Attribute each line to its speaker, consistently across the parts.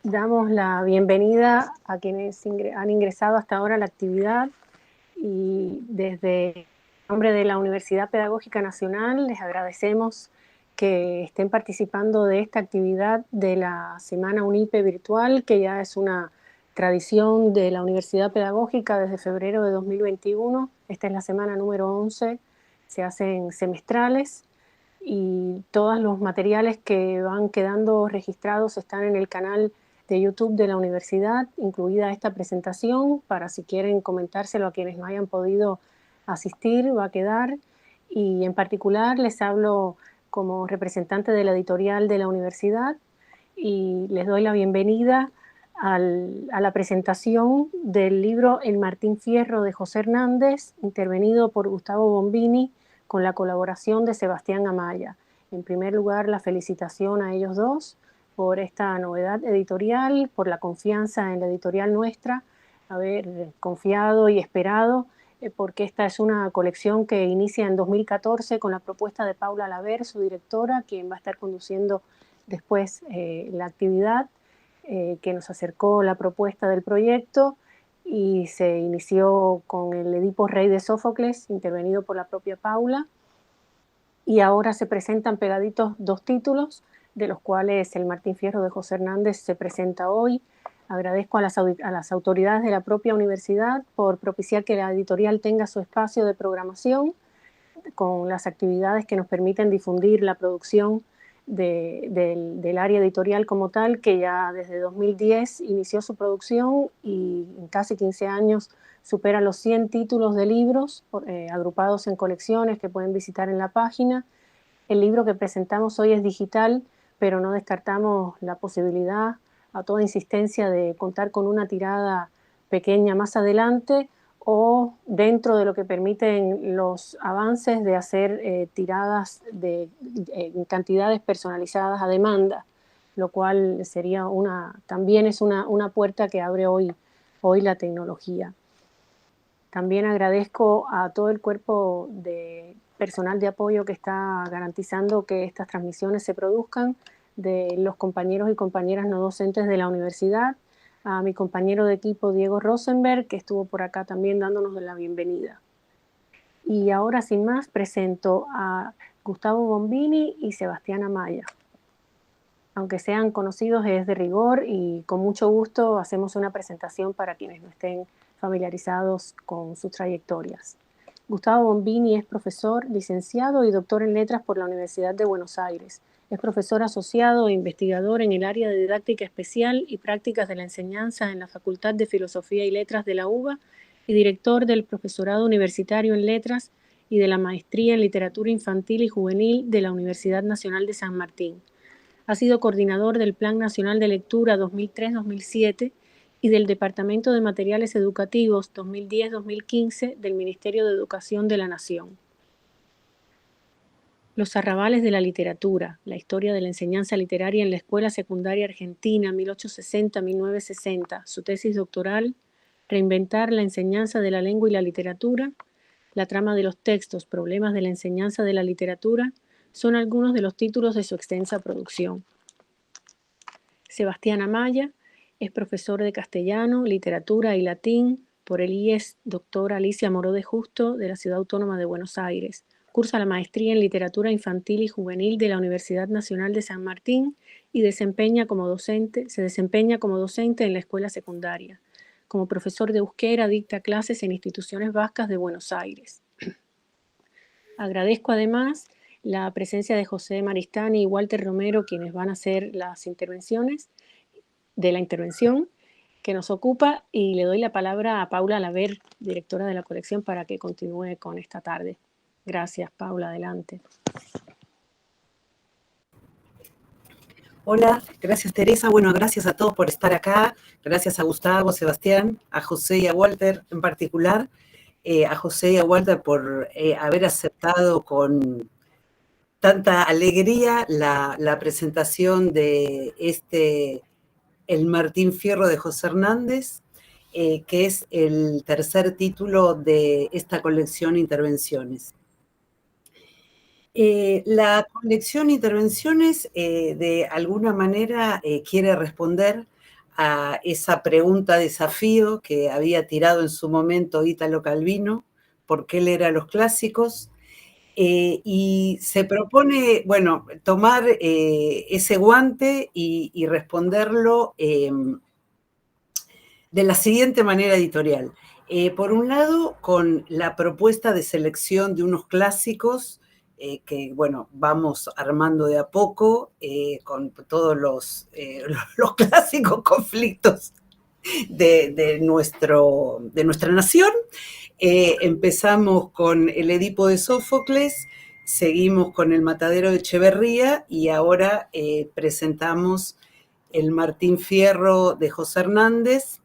Speaker 1: Damos la bienvenida a quienes han ingresado hasta ahora a la actividad y desde el nombre de la Universidad Pedagógica Nacional les agradecemos que estén participando de esta actividad de la Semana UNIPE virtual, que ya es una tradición de la Universidad Pedagógica desde febrero de 2021. Esta es la semana número 11, se hacen semestrales y todos los materiales que van quedando registrados están en el canal de YouTube de la universidad, incluida esta presentación, para si quieren comentárselo a quienes no hayan podido asistir, va a quedar. Y en particular les hablo como representante de la editorial de la universidad y les doy la bienvenida a la presentación del libro El Martín Fierro de José Hernández, intervenido por Gustavo Bombini, con la colaboración de Sebastián Amaya. En primer lugar, la felicitación a ellos dos por esta novedad editorial, por la confianza en la editorial nuestra, haber confiado y esperado, porque esta es una colección que inicia en 2014 con la propuesta de Paula Laver, su directora, quien va a estar conduciendo después la actividad, que nos acercó la propuesta del proyecto, y se inició con el Edipo Rey de Sófocles, intervenido por la propia Paula, y ahora se presentan pegaditos dos títulos, de los cuales el Martín Fierro de José Hernández se presenta hoy. Agradezco a las autoridades de la propia universidad por propiciar que la editorial tenga su espacio de programación con las actividades que nos permiten difundir la producción del área editorial como tal, que ya desde 2010 inició su producción y en casi 15 años supera los 100 títulos de libros agrupados en colecciones que pueden visitar en la página. El libro que presentamos hoy es digital, pero no descartamos la posibilidad a toda insistencia de contar con una tirada pequeña más adelante, o dentro de lo que permiten los avances de hacer tiradas en cantidades personalizadas a demanda, lo cual sería también es una puerta que abre hoy la tecnología. También agradezco a todo el cuerpo de personal de apoyo que está garantizando que estas transmisiones se produzcan, de los compañeros y compañeras no docentes de la universidad, a mi compañero de equipo Diego Rosenberg, que estuvo por acá también dándonos la bienvenida. Y ahora, sin más, presento a Gustavo Bombini y Sebastián Amaya. Aunque sean conocidos, es de rigor y con mucho gusto hacemos una presentación para quienes no estén familiarizados con sus trayectorias. Gustavo Bombini es profesor, licenciado y doctor en letras por la Universidad de Buenos Aires. Es profesor asociado e investigador en el área de didáctica especial y prácticas de la enseñanza en la Facultad de Filosofía y Letras de la UBA y director del profesorado universitario en letras y de la maestría en literatura infantil y juvenil de la Universidad Nacional de San Martín. Ha sido coordinador del Plan Nacional de Lectura 2003-2007 y del Departamento de Materiales Educativos 2010-2015 del Ministerio de Educación de la Nación. Los arrabales de la literatura, la historia de la enseñanza literaria en la Escuela Secundaria Argentina 1860-1960, su tesis doctoral, Reinventar la enseñanza de la lengua y la literatura, la trama de los textos, problemas de la enseñanza de la literatura, son algunos de los títulos de su extensa producción. Sebastián Amaya es profesor de castellano, literatura y latín por el IES Dr. Alicia Moró de Justo de la Ciudad Autónoma de Buenos Aires. Cursa la maestría en literatura infantil y juvenil de la Universidad Nacional de San Martín y se desempeña como docente en la escuela secundaria. Como profesor de euskera dicta clases en instituciones vascas de Buenos Aires. Agradezco además la presencia de José Maristani y Walter Romero, quienes van a hacer las intervenciones de la intervención que nos ocupa, y le doy la palabra a Paula Laver, directora de la colección, para que continúe con esta tarde. Gracias, Paula, adelante.
Speaker 2: Hola, gracias Teresa. Bueno, gracias a todos por estar acá. Gracias a Gustavo, Sebastián, a José y a Walter en particular. A José y a Walter por haber aceptado con tanta alegría la presentación de El Martín Fierro de José Hernández, que es el tercer título de esta colección Intervenciones. La colección Intervenciones, de alguna manera, quiere responder a esa pregunta desafío que había tirado en su momento Ítalo Calvino, por qué leer a los clásicos, y se propone, bueno, tomar ese guante y responderlo de la siguiente manera editorial. Por un lado, con la propuesta de selección de unos clásicos que, bueno, vamos armando de a poco con todos los clásicos conflictos de nuestra nación. Empezamos con el Edipo de Sófocles, seguimos con el Matadero de Echeverría y ahora presentamos el Martín Fierro de José Hernández.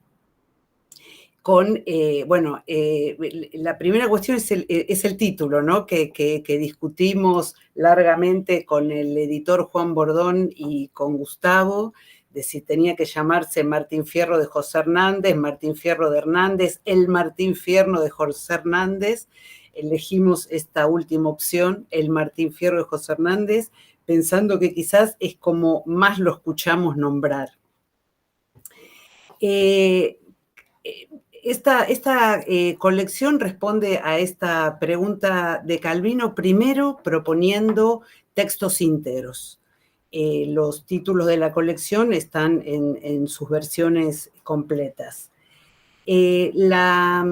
Speaker 2: La primera cuestión es el título, ¿no? Que discutimos largamente con el editor Juan Bordón y con Gustavo, de si tenía que llamarse Martín Fierro de José Hernández, Martín Fierro de Hernández, el Martín Fierro de José Hernández. Elegimos esta última opción, el Martín Fierro de José Hernández, pensando que quizás es como más lo escuchamos nombrar. Esta colección responde a esta pregunta de Calvino, primero proponiendo textos íntegros. Los títulos de la colección están en sus versiones completas. La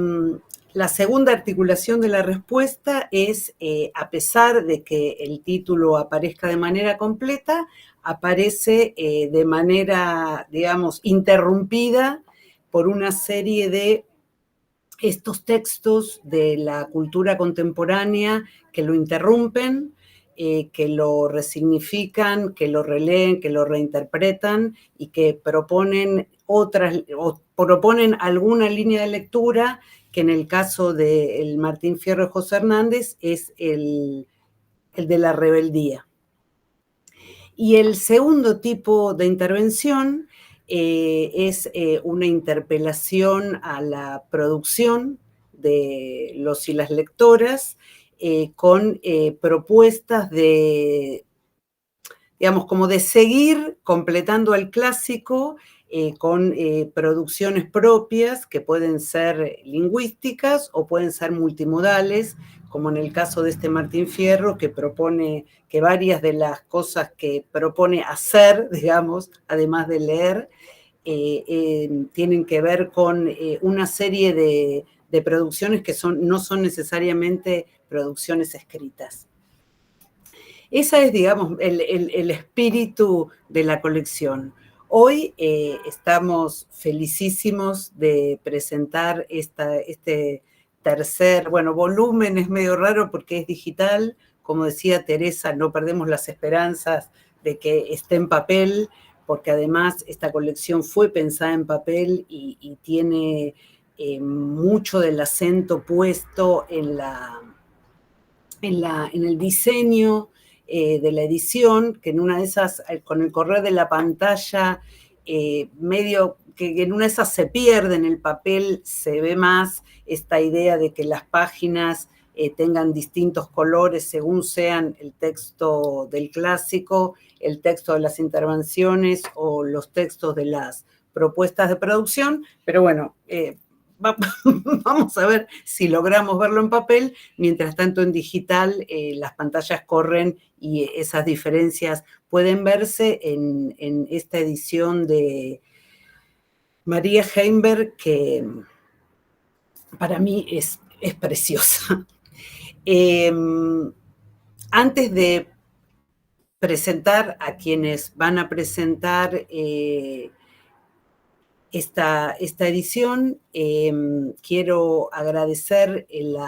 Speaker 2: segunda articulación de la respuesta es, a pesar de que el título aparezca de manera completa, aparece de manera, digamos, interrumpida por una serie de estos textos de la cultura contemporánea que lo interrumpen, que lo resignifican, que lo releen, que lo reinterpretan y que proponen alguna línea de lectura que en el caso del Martín Fierro de José Hernández es el de la rebeldía. Y el segundo tipo de intervención es una interpelación a la producción de los y las lectoras con propuestas de, digamos, como de seguir completando el clásico con producciones propias que pueden ser lingüísticas o pueden ser multimodales, como en el caso de este Martín Fierro, que propone que varias de las cosas que propone hacer, digamos, además de leer, tienen que ver con una serie de producciones que no son necesariamente producciones escritas. Ese es, digamos, el espíritu de la colección. Hoy estamos felicísimos de presentar este tercer, bueno, volumen es medio raro porque es digital. Como decía Teresa, no perdemos las esperanzas de que esté en papel, porque además esta colección fue pensada en papel y tiene mucho del acento puesto en el diseño de la edición, que en una de esas, con el correr de la pantalla, medio que en una de esas se pierde en el papel, se ve más esta idea de que las páginas tengan distintos colores según sean el texto del clásico, el texto de las intervenciones o los textos de las propuestas de producción, pero bueno, vamos a ver si logramos verlo en papel. Mientras tanto, en digital, las pantallas corren y esas diferencias pueden verse en esta edición de María Heimberg, que para mí es preciosa. Antes de presentar a quienes van a presentar esta edición, quiero agradecer el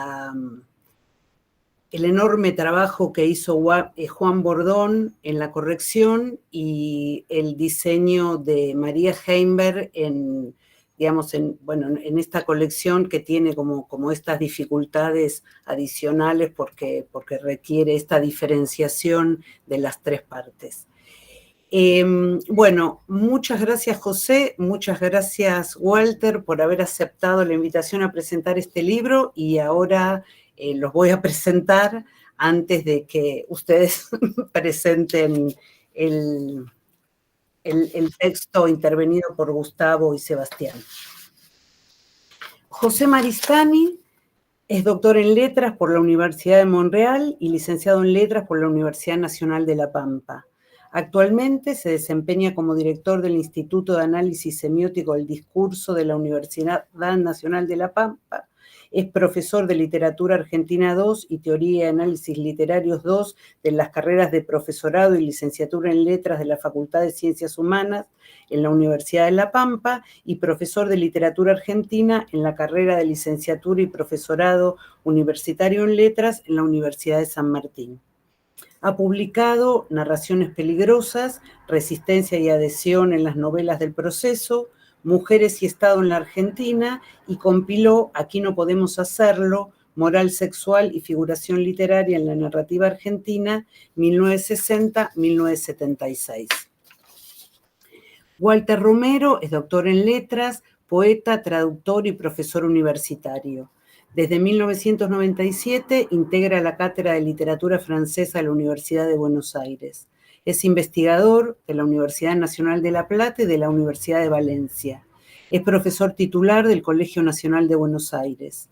Speaker 2: enorme trabajo que hizo Juan Bordón en la corrección y el diseño de María Heimberg en esta colección que tiene como estas dificultades adicionales porque requiere esta diferenciación de las tres partes. Muchas gracias, José, muchas gracias, Walter, por haber aceptado la invitación a presentar este libro y ahora los voy a presentar antes de que ustedes presenten el texto intervenido por Gustavo y Sebastián. José Maristany es doctor en Letras por la Universidad de Montreal y licenciado en Letras por la Universidad Nacional de La Pampa. Actualmente se desempeña como director del Instituto de Análisis Semiótico del Discurso de la Universidad Nacional de La Pampa. Es profesor de Literatura Argentina 2 y Teoría y Análisis Literarios 2 de las carreras de Profesorado y Licenciatura en Letras de la Facultad de Ciencias Humanas en la Universidad de La Pampa y profesor de Literatura Argentina en la carrera de Licenciatura y Profesorado Universitario en Letras en la Universidad de San Martín. Ha publicado Narraciones peligrosas, Resistencia y adhesión en las novelas del proceso, Mujeres y Estado en la Argentina, y compiló Aquí no podemos hacerlo, Moral sexual y figuración literaria en la narrativa argentina, 1960-1976. Walter Romero es doctor en letras, poeta, traductor y profesor universitario. Desde 1997 integra la Cátedra de Literatura Francesa de la Universidad de Buenos Aires. Es investigador de la Universidad Nacional de La Plata y de la Universidad de Valencia. Es profesor titular del Colegio Nacional de Buenos Aires.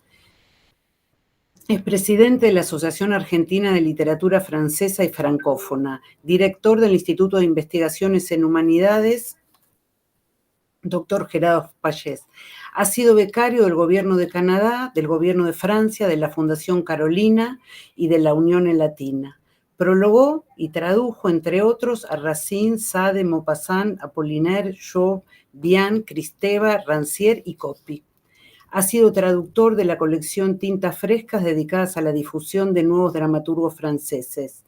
Speaker 2: Es presidente de la Asociación Argentina de Literatura Francesa y Francófona, director del Instituto de Investigaciones en Humanidades, Dr. Gerardo Pallés. Ha sido becario del Gobierno de Canadá, del Gobierno de Francia, de la Fundación Carolina y de la Unión Latina. Prologó y tradujo, entre otros, a Racine, Sade, Maupassant, Apollinaire, Job, Vian, Kristeva, Rancière y Coppi. Ha sido traductor de la colección Tintas Frescas dedicadas a la difusión de nuevos dramaturgos franceses.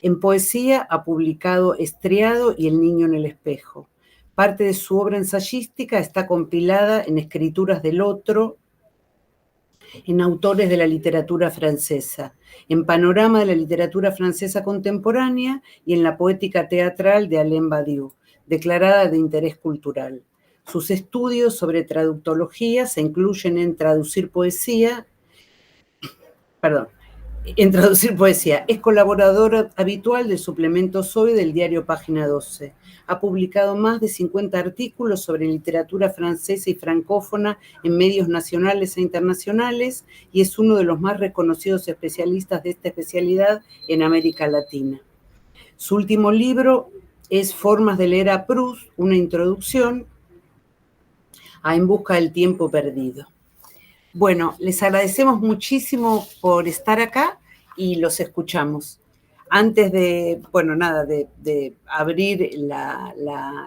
Speaker 2: En poesía ha publicado Estriado y El niño en el espejo. Parte de su obra ensayística está compilada en Escrituras del Otro, en Autores de la Literatura Francesa, en Panorama de la Literatura Francesa Contemporánea y en La Poética Teatral de Alain Badiou, declarada de interés cultural. Sus estudios sobre traductología se incluyen en Traducir poesía. Es colaborador habitual del suplemento Soy del diario Página 12. Ha publicado más de 50 artículos sobre literatura francesa y francófona en medios nacionales e internacionales y es uno de los más reconocidos especialistas de esta especialidad en América Latina. Su último libro es Formas de leer a Proust, una introducción a En busca del tiempo perdido. Bueno, les agradecemos muchísimo por estar acá y los escuchamos. Antes de abrir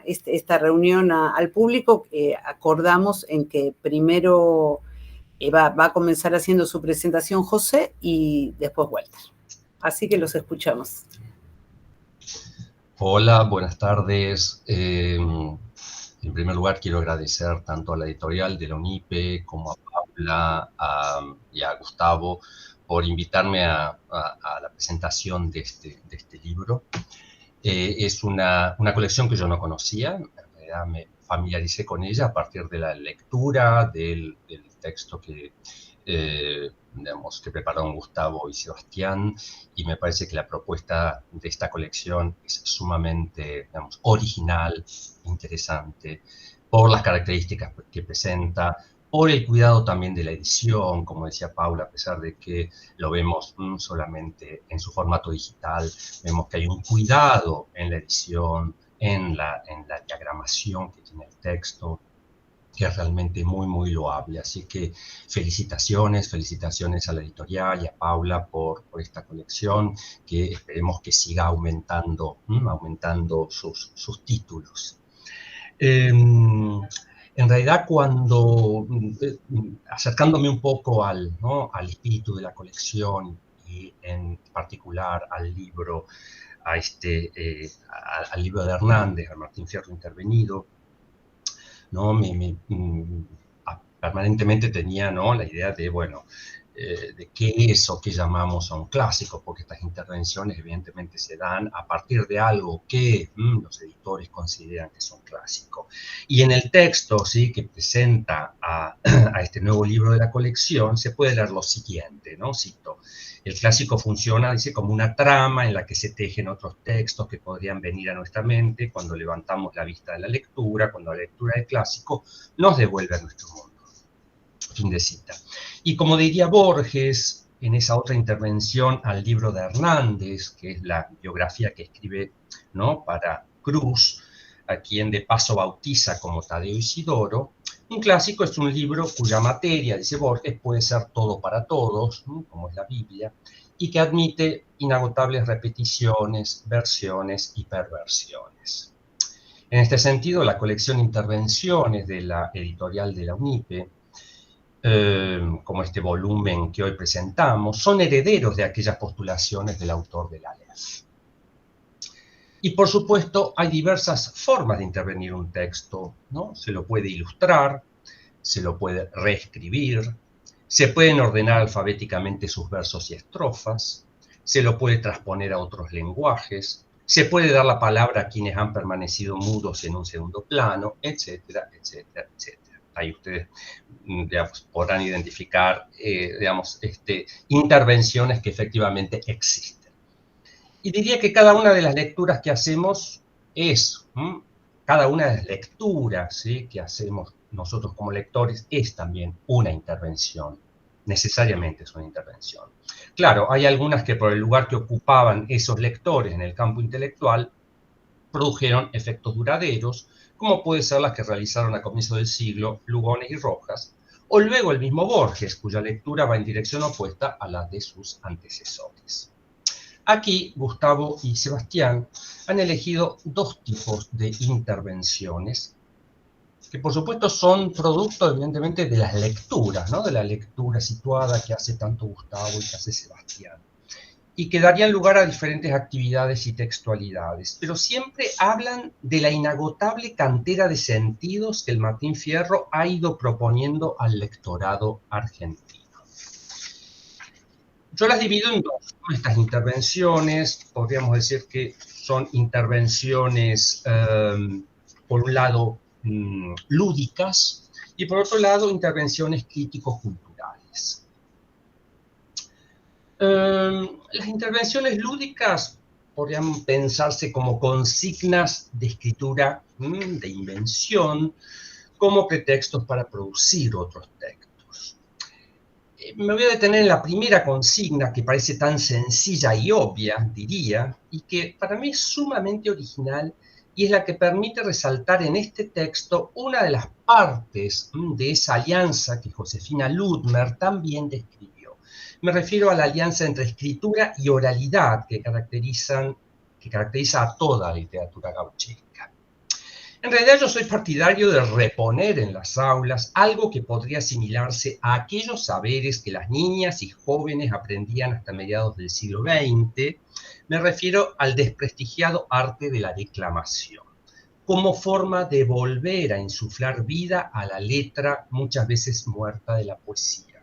Speaker 2: esta reunión al público, acordamos en que primero va a comenzar haciendo su presentación José y después Walter. Así que los escuchamos.
Speaker 3: Hola, buenas tardes. En primer lugar, quiero agradecer tanto a la editorial de la UNIPE como a Paula y a Gustavo por invitarme a la presentación de este libro. Es una colección que yo no conocía, en realidad me familiaricé con ella a partir de la lectura del texto que prepararon Gustavo y Sebastián, y me parece que la propuesta de esta colección es sumamente, original, interesante, por las características que presenta, por el cuidado también de la edición, como decía Paula, a pesar de que lo vemos solamente en su formato digital, vemos que hay un cuidado en la edición, en la diagramación que tiene el texto, que es realmente muy, muy loable. Así que felicitaciones a la editorial y a Paula por esta colección, que esperemos que siga aumentando sus títulos. En realidad, acercándome un poco al espíritu de la colección y en particular al libro, al libro de Hernández, a Martín Fierro Intervenido, permanentemente tenía la idea de, de qué es o qué llamamos a un clásico, porque estas intervenciones evidentemente se dan a partir de algo que los editores consideran que es un clásico. Y en el texto, ¿sí?, que presenta a este nuevo libro de la colección, se puede leer lo siguiente, ¿no? Cito: el clásico funciona, dice, como una trama en la que se tejen otros textos que podrían venir a nuestra mente cuando levantamos la vista de la lectura, cuando la lectura del clásico nos devuelve a nuestro mundo. Fin de cita. Y como diría Borges, en esa otra intervención al libro de Hernández, que es la biografía que escribe, ¿no?, para Cruz, a quien de paso bautiza como Tadeo Isidoro, un clásico es un libro cuya materia, dice Borges, puede ser todo para todos, ¿no?, como es la Biblia, y que admite inagotables repeticiones, versiones y perversiones. En este sentido, la colección Intervenciones de la editorial de la UNIPE, como este volumen que hoy presentamos, son herederos de aquellas postulaciones del autor del Aleph. Y por supuesto hay diversas formas de intervenir un texto, ¿no? Se lo puede ilustrar, se lo puede reescribir, se pueden ordenar alfabéticamente sus versos y estrofas, se lo puede transponer a otros lenguajes, se puede dar la palabra a quienes han permanecido mudos en un segundo plano, etcétera, etcétera, etcétera. Ahí ustedes, digamos, podrán identificar, intervenciones que efectivamente existen. Y diría que cada una de las lecturas que hacemos cada una de las lecturas, ¿sí?, que hacemos nosotros como lectores es también una intervención. Necesariamente es una intervención. Claro, hay algunas que por el lugar que ocupaban esos lectores en el campo intelectual produjeron efectos duraderos, como puede ser las que realizaron a comienzo del siglo Lugones y Rojas, o luego el mismo Borges, cuya lectura va en dirección opuesta a la de sus antecesores. Aquí, Gustavo y Sebastián han elegido dos tipos de intervenciones, que por supuesto son producto, evidentemente, de las lecturas, ¿no?, de la lectura situada que hace tanto Gustavo y que hace Sebastián, y que darían lugar a diferentes actividades y textualidades, pero siempre hablan de la inagotable cantera de sentidos que el Martín Fierro ha ido proponiendo al lectorado argentino. Yo las divido en dos, estas intervenciones. Podríamos decir que son intervenciones, por un lado, lúdicas, y por otro lado, intervenciones crítico-culturales. Las intervenciones lúdicas podrían pensarse como consignas de escritura, de invención, como pretextos para producir otros textos. Me voy a detener en la primera consigna, que parece tan sencilla y obvia, diría, y que para mí es sumamente original, y es la que permite resaltar en este texto una de las partes de esa alianza que Josefina Ludmer también describió. Me refiero a la alianza entre escritura y oralidad que caracteriza a toda la literatura gauchesca. En realidad yo soy partidario de reponer en las aulas algo que podría asimilarse a aquellos saberes que las niñas y jóvenes aprendían hasta mediados del siglo XX. Me refiero al desprestigiado arte de la declamación, como forma de volver a insuflar vida a la letra muchas veces muerta de la poesía,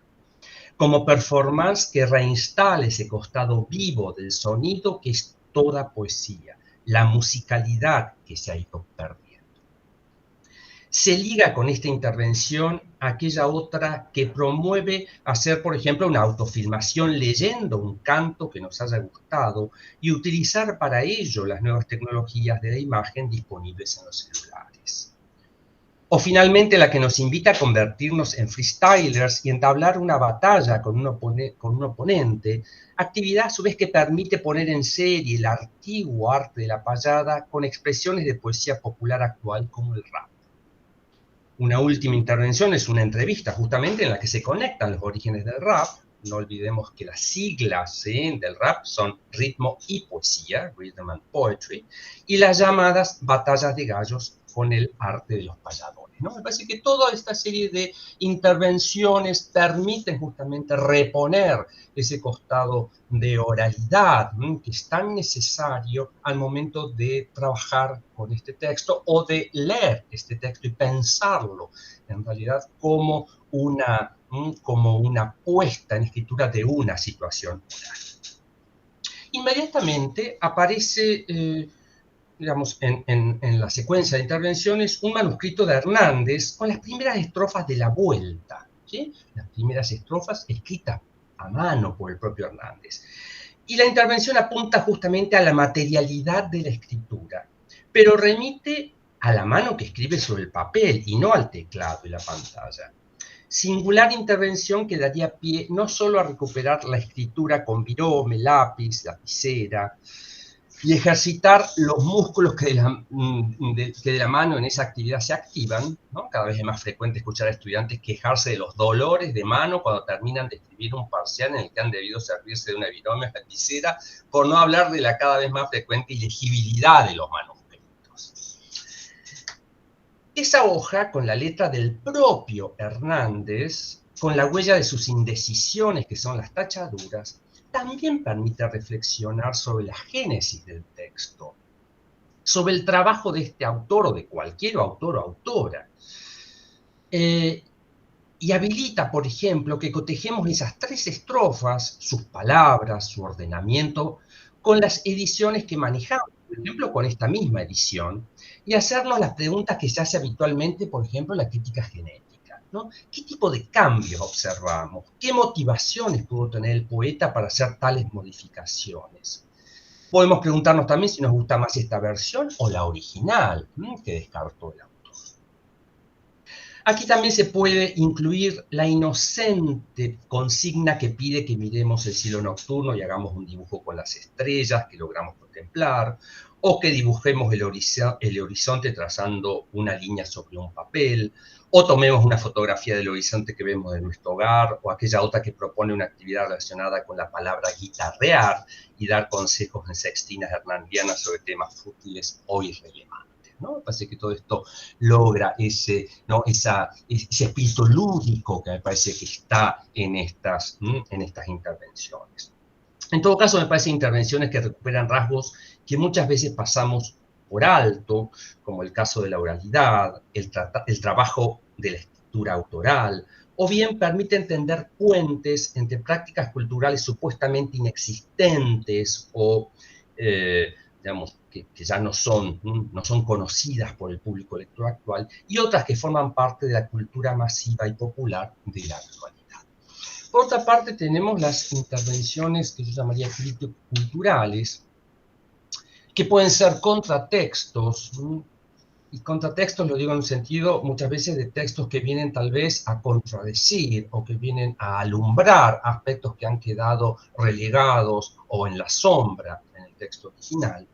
Speaker 3: como performance que reinstala ese costado vivo del sonido que es toda poesía, la musicalidad que se ha ido perdiendo. Se liga con esta intervención aquella otra que promueve hacer, por ejemplo, una autofilmación leyendo un canto que nos haya gustado y utilizar para ello las nuevas tecnologías de la imagen disponibles en los celulares. O finalmente la que nos invita a convertirnos en freestylers y entablar una batalla con un oponente, actividad a su vez que permite poner en serie el antiguo arte de la payada con expresiones de poesía popular actual como el rap. Una última intervención es una entrevista justamente en la que se conectan los orígenes del rap. No olvidemos que las siglas del rap son ritmo y poesía, rhythm and poetry, y las llamadas batallas de gallos con el arte de los payadores, ¿no? Me parece que toda esta serie de intervenciones permiten justamente reponer ese costado de oralidad, que es tan necesario al momento de trabajar con este texto o de leer este texto y pensarlo en realidad como una como una puesta en escritura de una situación oral. Inmediatamente aparece, digamos, en la secuencia de intervenciones, un manuscrito de Hernández con las primeras estrofas de La Vuelta, ¿sí? Las primeras estrofas escritas a mano por el propio Hernández. Y la intervención apunta justamente a la materialidad de la escritura, pero remite a la mano que escribe sobre el papel y no al teclado y la pantalla. Singular intervención que daría pie no solo a recuperar la escritura con virome, lápiz, lapicera, y ejercitar los músculos que de la mano en esa actividad se activan, ¿no? Cada vez es más frecuente escuchar a estudiantes quejarse de los dolores de mano cuando terminan de escribir un parcial en el que han debido servirse de una virome o lapicera, por no hablar de la cada vez más frecuente ilegibilidad de los manuscritos. Esa hoja, con la letra del propio Hernández, con la huella de sus indecisiones, que son las tachaduras, también permite reflexionar sobre la génesis del texto, sobre el trabajo de este autor o de cualquier autor o autora. Y habilita, por ejemplo, que cotejemos esas 3 estrofas, sus palabras, su ordenamiento, con las ediciones que manejamos, por ejemplo, con esta misma edición, y hacernos las preguntas que se hace habitualmente, por ejemplo, en la crítica genética, ¿no? ¿Qué tipo de cambios observamos? ¿Qué motivaciones pudo tener el poeta para hacer tales modificaciones? Podemos preguntarnos también si nos gusta más esta versión o la original, que descartó el autor. Aquí también se puede incluir la inocente consigna que pide que miremos el cielo nocturno y hagamos un dibujo con las estrellas que logramos contemplar, o que dibujemos el horizonte trazando una línea sobre un papel, o tomemos una fotografía del horizonte que vemos de nuestro hogar, o aquella otra que propone una actividad relacionada con la palabra guitarrear y dar consejos en sextinas hernandianas sobre temas fútiles o irrelevantes, ¿no? Me parece que todo esto logra ese espíritu lúdico que me parece que está en estas intervenciones. En todo caso, me parecen intervenciones que recuperan rasgos que muchas veces pasamos por alto, como el caso de la oralidad, el trabajo de la escritura autoral, o bien permite entender puentes entre prácticas culturales supuestamente inexistentes o, digamos, que ya no son conocidas por el público lector actual, y otras que forman parte de la cultura masiva y popular de la actualidad. Por otra parte, tenemos las intervenciones que yo llamaría crítico-culturales, que pueden ser contratextos, y contratextos lo digo en un sentido muchas veces de textos que vienen tal vez a contradecir o que vienen a alumbrar aspectos que han quedado relegados o en la sombra en el texto original.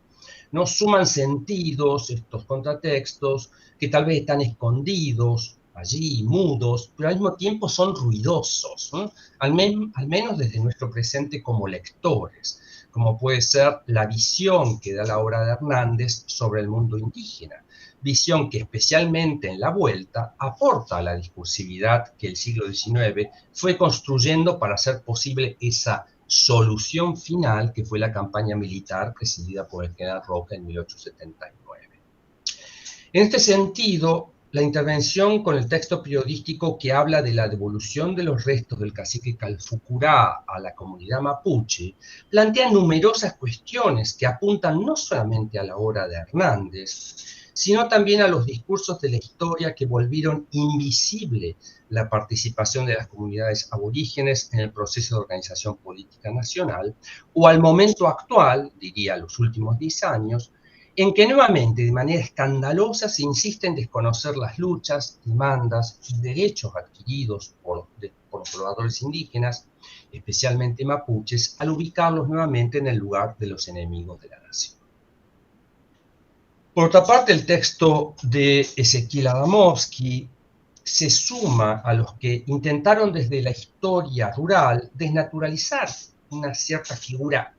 Speaker 3: ¿No? Suman sentidos estos contratextos que tal vez están escondidos allí, mudos, pero al mismo tiempo son ruidosos, ¿no? Al menos desde nuestro presente como lectores, como puede ser la visión que da la obra de Hernández sobre el mundo indígena, visión que especialmente en La Vuelta aporta a la discursividad que el siglo XIX fue construyendo para hacer posible esa solución final que fue la campaña militar presidida por el general Roca en 1879. En este sentido, la intervención con el texto periodístico que habla de la devolución de los restos del cacique Calfucurá a la comunidad mapuche plantea numerosas cuestiones que apuntan no solamente a la obra de Hernández, sino también a los discursos de la historia que volvieron invisible la participación de las comunidades aborígenes en el proceso de organización política nacional, o al momento actual, diría los últimos 10 años, en que nuevamente, de manera escandalosa, se insiste en desconocer las luchas, demandas y derechos adquiridos por los pobladores indígenas, especialmente mapuches, al ubicarlos nuevamente en el lugar de los enemigos de la nación. Por otra parte, el texto de Ezequiel Adamovsky se suma a los que intentaron desde la historia rural desnaturalizar una cierta figura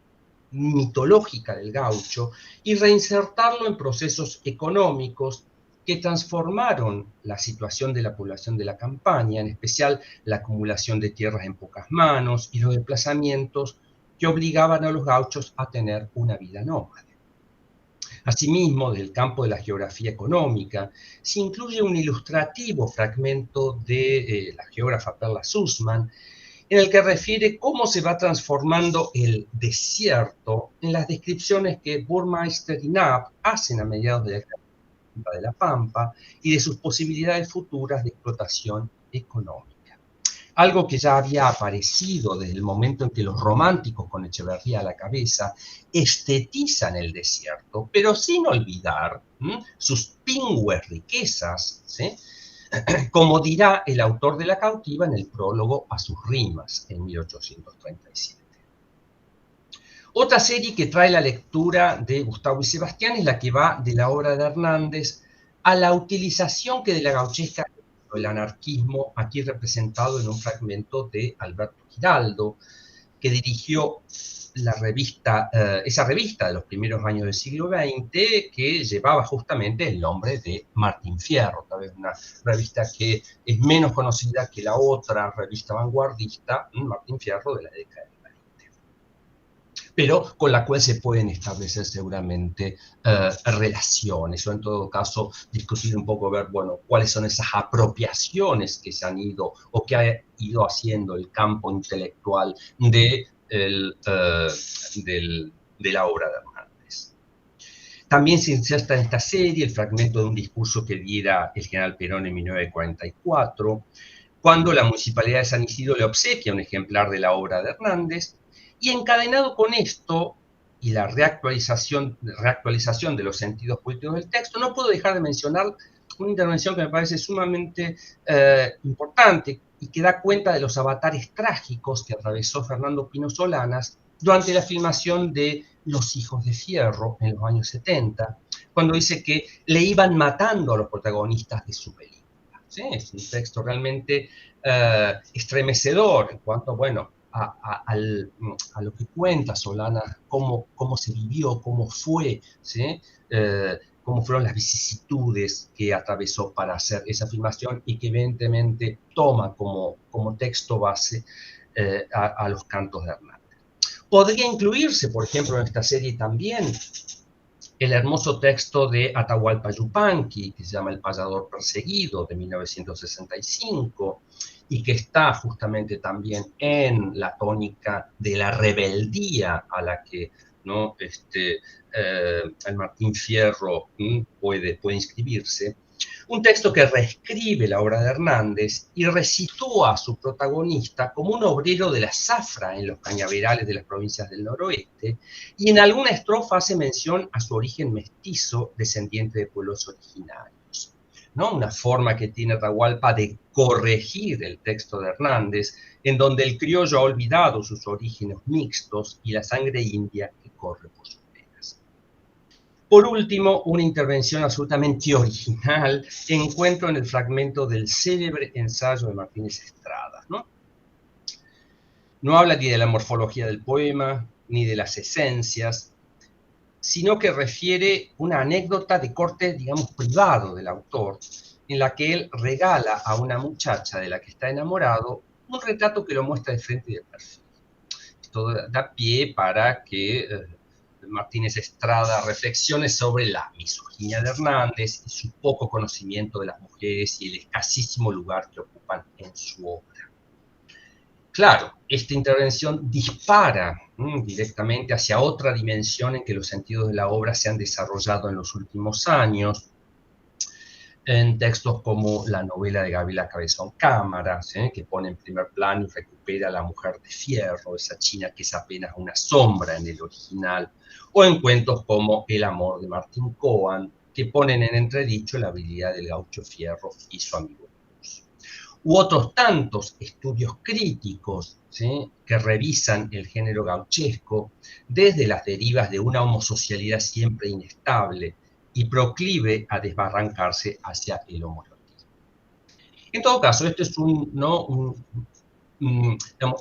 Speaker 3: mitológica del gaucho y reinsertarlo en procesos económicos que transformaron la situación de la población de la campaña, en especial la acumulación de tierras en pocas manos y los desplazamientos que obligaban a los gauchos a tener una vida nómade. Asimismo, del campo de la geografía económica, se incluye un ilustrativo fragmento de la geógrafa Perla Sussman, en el que refiere cómo se va transformando el desierto en las descripciones que Burmeister y Knapp hacen a mediados de la década de la Pampa y de sus posibilidades futuras de explotación económica. Algo que ya había aparecido desde el momento en que los románticos, con Echeverría a la cabeza, estetizan el desierto, pero sin olvidar sus pingües riquezas, ¿sí? Como dirá el autor de La cautiva en el prólogo a sus rimas en 1837. Otra serie que trae la lectura de Gustavo y Sebastián es la que va de la obra de Hernández a la utilización que de la gauchesca el anarquismo, aquí representado en un fragmento de Alberto Giraldo, que dirigió la revista, esa revista de los primeros años del siglo XX, que llevaba justamente el nombre de Martín Fierro, tal vez una revista que es menos conocida que la otra revista vanguardista, Martín Fierro, de la década del 20, pero con la cual se pueden establecer seguramente relaciones, o en todo caso discutir un poco, ver, bueno, cuáles son esas apropiaciones que se han ido, o que ha ido haciendo el campo intelectual de la obra de Hernández. También se inserta en esta serie el fragmento de un discurso que diera el general Perón en 1944, cuando la Municipalidad de San Isidro le obsequia un ejemplar de la obra de Hernández, y encadenado con esto y la reactualización de los sentidos políticos del texto, no puedo dejar de mencionar una intervención que me parece sumamente importante y que da cuenta de los avatares trágicos que atravesó Fernando Pino Solanas durante la filmación de Los hijos de Fierro en los años 70, cuando dice que le iban matando a los protagonistas de su película. ¿Sí? Es un texto realmente estremecedor en cuanto, bueno, a lo que cuenta Solanas, cómo se vivió, cómo fue, ¿sí? Cómo fueron las vicisitudes que atravesó para hacer esa filmación y que evidentemente toma como texto base a los cantos de Hernández. Podría incluirse, por ejemplo, en esta serie también el hermoso texto de Atahualpa Yupanqui, que se llama El payador perseguido, de 1965, y que está justamente también en la tónica de la rebeldía a la que, ¿no?, el Martín Fierro puede inscribirse. Un texto que reescribe la obra de Hernández y resitúa a su protagonista como un obrero de la zafra en los cañaverales de las provincias del noroeste, y en alguna estrofa hace mención a su origen mestizo descendiente de pueblos originarios, ¿no? Una forma que tiene Atahualpa de corregir el texto de Hernández, en donde el criollo ha olvidado sus orígenes mixtos y la sangre india que corre por sus venas. Por último, una intervención absolutamente original encuentro en el fragmento del célebre ensayo de Martínez Estrada, ¿no? No habla ni de la morfología del poema, ni de las esencias, sino que refiere una anécdota de corte, digamos, privado del autor, en la que él regala a una muchacha de la que está enamorado un retrato que lo muestra de frente y de perfil. Esto da pie para que Martínez Estrada reflexione sobre la misoginia de Hernández y su poco conocimiento de las mujeres y el escasísimo lugar que ocupan en su obra. Claro, esta intervención dispara directamente hacia otra dimensión en que los sentidos de la obra se han desarrollado en los últimos años, en textos como la novela de Gabriela Cabezón Cámara, ¿sí?, que pone en primer plano y recupera a la mujer de Fierro, esa china que es apenas una sombra en el original, o en cuentos como El amor de Martín Coan, que ponen en entredicho la habilidad del gaucho Fierro y su amigo Cruz. U otros tantos estudios críticos, ¿sí?, que revisan el género gauchesco desde las derivas de una homosocialidad siempre inestable y proclive a desbarrancarse hacia el homoerotismo. En todo caso, esto es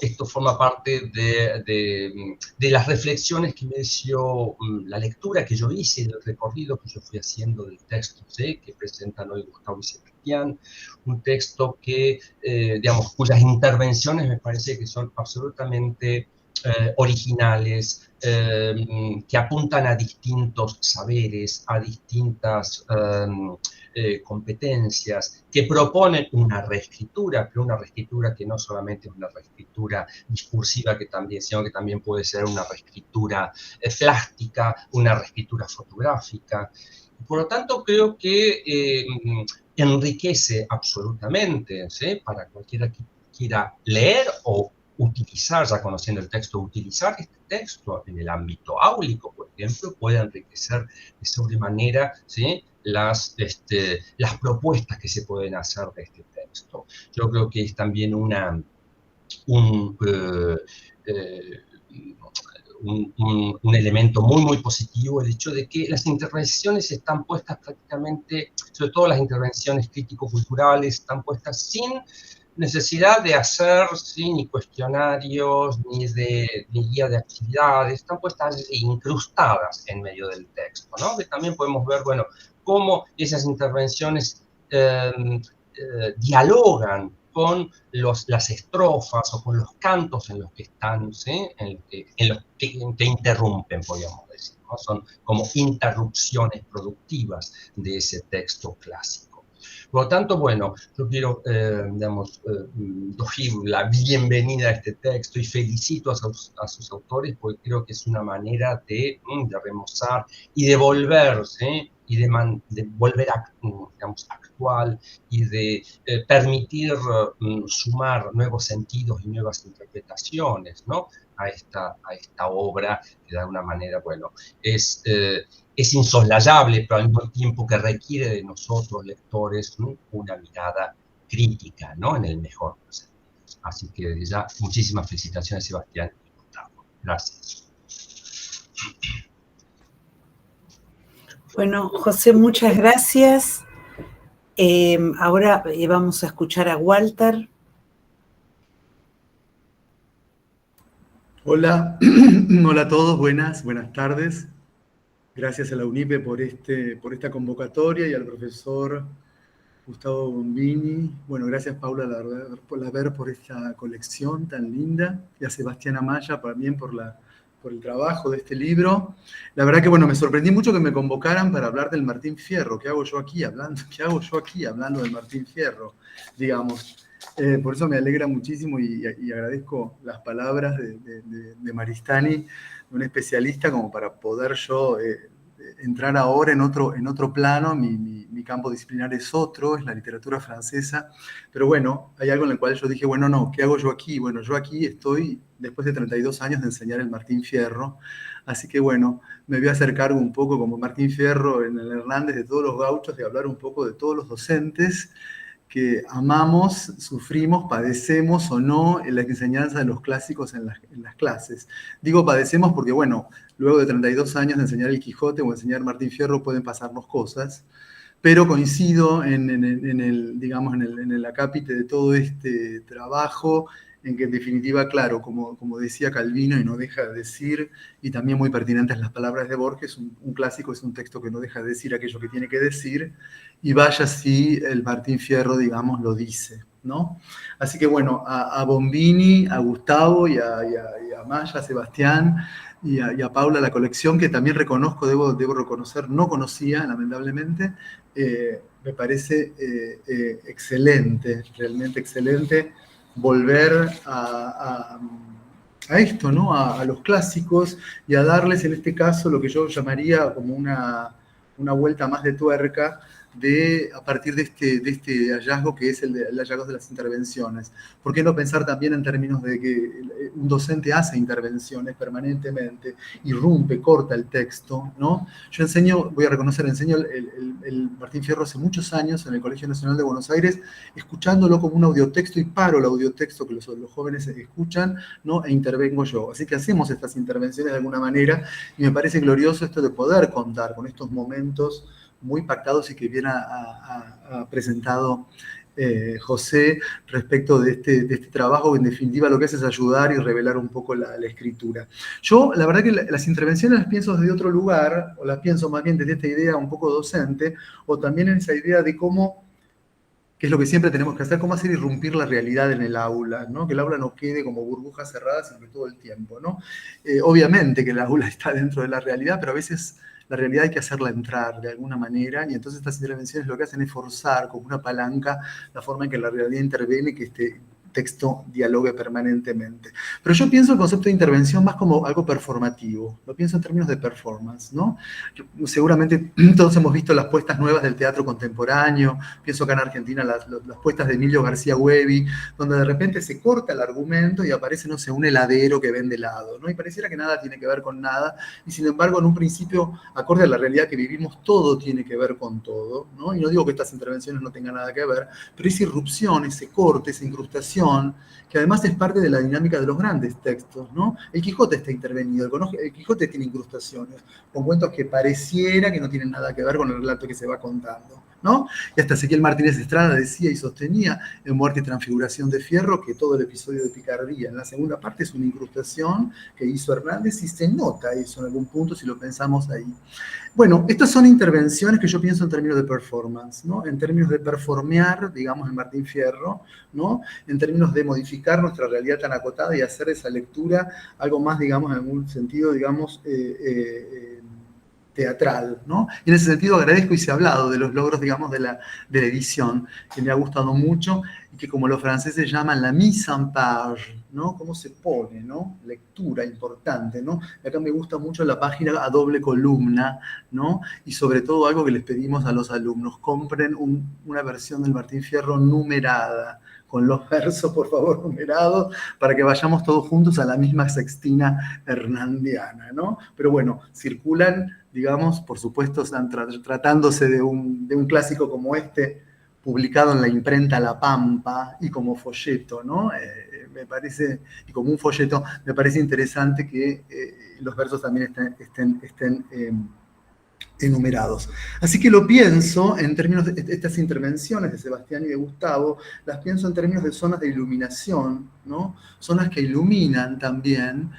Speaker 3: esto forma parte de las reflexiones que me dio la lectura que yo hice, del recorrido que yo fui haciendo del texto, ¿sí?, que presentan hoy Gustavo y Sebastián, un texto que, digamos, cuyas intervenciones me parece que son absolutamente originales, que apuntan a distintos saberes, a distintas competencias, que proponen una reescritura, pero una reescritura que no solamente es una reescritura discursiva, sino que también puede ser una reescritura plástica, una reescritura fotográfica. Por lo tanto, creo que enriquece absolutamente, ¿sí?, para cualquiera que quiera leer o utilizar, ya conociendo el texto, utilizar este texto en el ámbito áulico, por ejemplo, puede enriquecer de sobremanera, ¿sí?, las propuestas que se pueden hacer de este texto. Yo creo que es también un elemento muy, muy positivo el hecho de que las intervenciones están puestas prácticamente, sobre todo las intervenciones crítico-culturales, están puestas sin necesidad de hacer ni cuestionarios, ni guía de actividades, están puestas incrustadas en medio del texto, ¿no? Que también podemos ver, bueno, cómo esas intervenciones dialogan con las estrofas o con los cantos en los que están, ¿sí?, en los que interrumpen, podríamos decir, ¿no? Son como interrupciones productivas de ese texto clásico. Por lo tanto, bueno, yo quiero, doy la bienvenida a este texto y felicito a sus autores, porque creo que es una manera de remozar y de volver, ¿sí?, y de volver actual y de permitir sumar nuevos sentidos y nuevas interpretaciones, ¿no?, a esta obra, que de alguna manera, bueno, es insoslayable, pero al mismo tiempo que requiere de nosotros, lectores, ¿no?, una mirada crítica, ¿no?, en el mejor de los sentidos. Así que desde ya, muchísimas felicitaciones, Sebastián y Gustavo. Gracias.
Speaker 2: Bueno, José, muchas gracias. Ahora vamos a escuchar a Walter.
Speaker 4: Hola, hola a todos, buenas tardes. Gracias a la UNIPE por esta convocatoria y al profesor Gustavo Bombini. Bueno, gracias Paula Laver por esta colección tan linda y a Sebastián Amaya también por el trabajo de este libro. La verdad que, bueno, me sorprendí mucho que me convocaran para hablar del Martín Fierro. ¿Qué hago yo aquí hablando del Martín Fierro? Digamos. Por eso me alegra muchísimo y agradezco las palabras de Maristany, un especialista, como para poder yo entrar ahora en otro plano. Mi campo disciplinar es otro, es la literatura francesa, pero bueno, hay algo en el cual yo dije, bueno, no, ¿qué hago yo aquí? Bueno, yo aquí estoy después de 32 años de enseñar el Martín Fierro, así que bueno, me voy a hacer cargo un poco como Martín Fierro en el Hernández de todos los gauchos, de hablar un poco de todos los docentes que amamos, sufrimos, padecemos o no en la enseñanza de los clásicos en las clases. Digo padecemos porque, bueno, luego de 32 años de enseñar el Quijote o enseñar Martín Fierro pueden pasarnos cosas, pero coincido en el acápite de todo este trabajo, en que en definitiva, claro, como decía Calvino y no deja de decir, y también muy pertinentes las palabras de Borges, un clásico es un texto que no deja de decir aquello que tiene que decir, y vaya si el Martín Fierro, digamos, lo dice, ¿no? Así que bueno, a Bombini, a Gustavo y a Maya, a Sebastián y a Paula, la colección, que también reconozco, debo reconocer, no conocía, lamentablemente, me parece excelente, realmente excelente, volver a esto, ¿no? A los clásicos y a darles, en este caso, lo que yo llamaría como una vuelta más de tuerca a partir de este hallazgo, que es el hallazgo de las intervenciones. ¿Por qué no pensar también en términos de que un docente hace intervenciones permanentemente, irrumpe, corta el texto, ¿no? Yo enseño el Martín Fierro hace muchos años en el Colegio Nacional de Buenos Aires, escuchándolo como un audiotexto, y paro el audiotexto que los jóvenes escuchan, ¿no?, e intervengo yo. Así que hacemos estas intervenciones de alguna manera, y me parece glorioso esto de poder contar con estos momentos muy pactados y que bien ha presentado José respecto de este trabajo, que en definitiva lo que hace es ayudar y revelar un poco la escritura. Yo, la verdad que las intervenciones las pienso desde otro lugar, o las pienso más bien desde esta idea un poco docente, o también en esa idea de cómo que es lo que siempre tenemos que hacer, cómo hacer irrumpir la realidad en el aula, ¿no? Que el aula no quede como burbujas cerradas siempre todo el tiempo, ¿no? Obviamente que el aula está dentro de la realidad, pero a veces la realidad hay que hacerla entrar de alguna manera, y entonces estas intervenciones lo que hacen es forzar como una palanca la forma en que la realidad interviene y que este texto dialogue permanentemente. Pero yo pienso el concepto de intervención más como algo performativo, lo pienso en términos de performance, ¿no? Seguramente todos hemos visto las puestas nuevas del teatro contemporáneo, pienso acá en Argentina las puestas de Emilio García Huevi, donde de repente se corta el argumento y aparece, no sé, un heladero que vende helado, ¿no? Y pareciera que nada tiene que ver con nada, y sin embargo, en un principio, acorde a la realidad que vivimos, todo tiene que ver con todo, ¿no? Y no digo que estas intervenciones no tengan nada que ver, pero esa irrupción, ese corte, esa incrustación, que además es parte de la dinámica de los grandes textos, ¿no? El Quijote está intervenido, el Quijote tiene incrustaciones, con cuentos que pareciera que no tienen nada que ver con el relato que se va contando, ¿no? Y hasta Ezequiel Martínez Estrada decía y sostenía en Muerte y Transfiguración de Fierro que todo el episodio de Picardía en la segunda parte es una incrustación que hizo Hernández, y se nota eso en algún punto si lo pensamos ahí. Bueno, estas son intervenciones que yo pienso en términos de performance, ¿no? En términos de performear, digamos, en Martín Fierro, ¿no? En términos de modificar nuestra realidad tan acotada y hacer esa lectura algo más, digamos, en algún sentido, digamos, teatral, ¿no? Y en ese sentido agradezco y se ha hablado de los logros, digamos, de la edición, que me ha gustado mucho, y que como los franceses llaman la mise en page, ¿no? Cómo se pone, ¿no? Lectura importante, ¿no? Y acá me gusta mucho la página a doble columna, ¿no? Y sobre todo algo que les pedimos a los alumnos, compren una versión del Martín Fierro numerada, con los versos, por favor, numerados, para que vayamos todos juntos a la misma sextina hernandiana, ¿no? Pero bueno, circulan, digamos, por supuesto, tratándose de un clásico como este, publicado en la imprenta La Pampa y como folleto, ¿no? Me parece, y como un folleto, me parece interesante que los versos también estén enumerados. Así que lo pienso en términos de estas intervenciones de Sebastián y de Gustavo, las pienso en términos de zonas de iluminación, ¿no? Zonas que iluminan también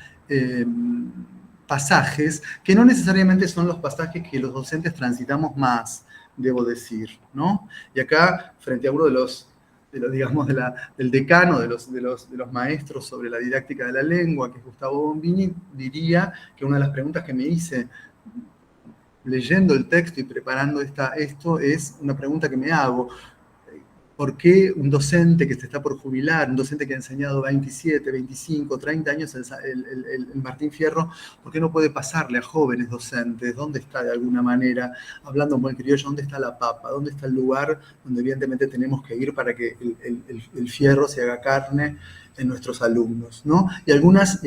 Speaker 4: pasajes que no necesariamente son los pasajes que los docentes transitamos más, debo decir, ¿no? Y acá, frente a uno digamos, del decano de los maestros sobre la didáctica de la lengua, que es Gustavo Bombini, diría que una de las preguntas que me hice leyendo el texto y preparando esto es una pregunta que me hago. ¿Por qué un docente que se está por jubilar, un docente que ha enseñado 27, 25, 30 años el Martín Fierro, por qué no puede pasarle a jóvenes docentes? ¿Dónde está, de alguna manera, hablando en buen criollo, dónde está la papa? ¿Dónde está el lugar donde evidentemente tenemos que ir para que el fierro se haga carne en nuestros alumnos, ¿no? Y algunos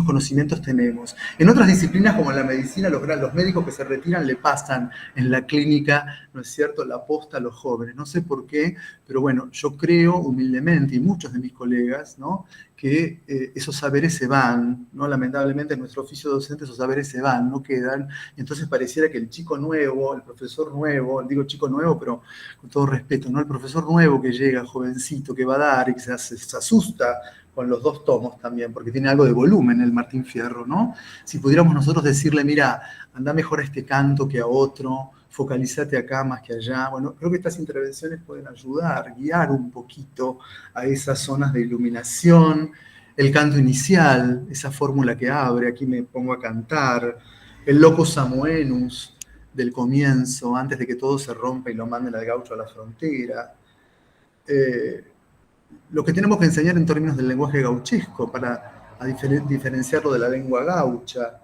Speaker 4: conocimientos tenemos. En otras disciplinas, como en la medicina, los médicos que se retiran le pasan en la clínica, ¿no es cierto?, la posta a los jóvenes. No sé por qué, pero bueno, yo creo humildemente, y muchos de mis colegas, ¿no?, que esos saberes se van, ¿no? Lamentablemente en nuestro oficio docente esos saberes se van, no quedan, y entonces pareciera que el chico nuevo, el profesor nuevo, digo chico nuevo, pero con todo respeto, ¿no? El profesor nuevo que llega, jovencito, que va a dar y que se asusta con los 2 tomos también, porque tiene algo de volumen el Martín Fierro, ¿no? Si pudiéramos nosotros decirle, mira, anda mejor a este canto que a otro, focalízate acá más que allá. Bueno, creo que estas intervenciones pueden ayudar, guiar un poquito a esas zonas de iluminación. El canto inicial, esa fórmula que abre, aquí me pongo a cantar. El locus Samoenus del comienzo, antes de que todo se rompa y lo manden al gaucho a la frontera. Lo que tenemos que enseñar en términos del lenguaje gauchesco para diferenciarlo de la lengua gaucha.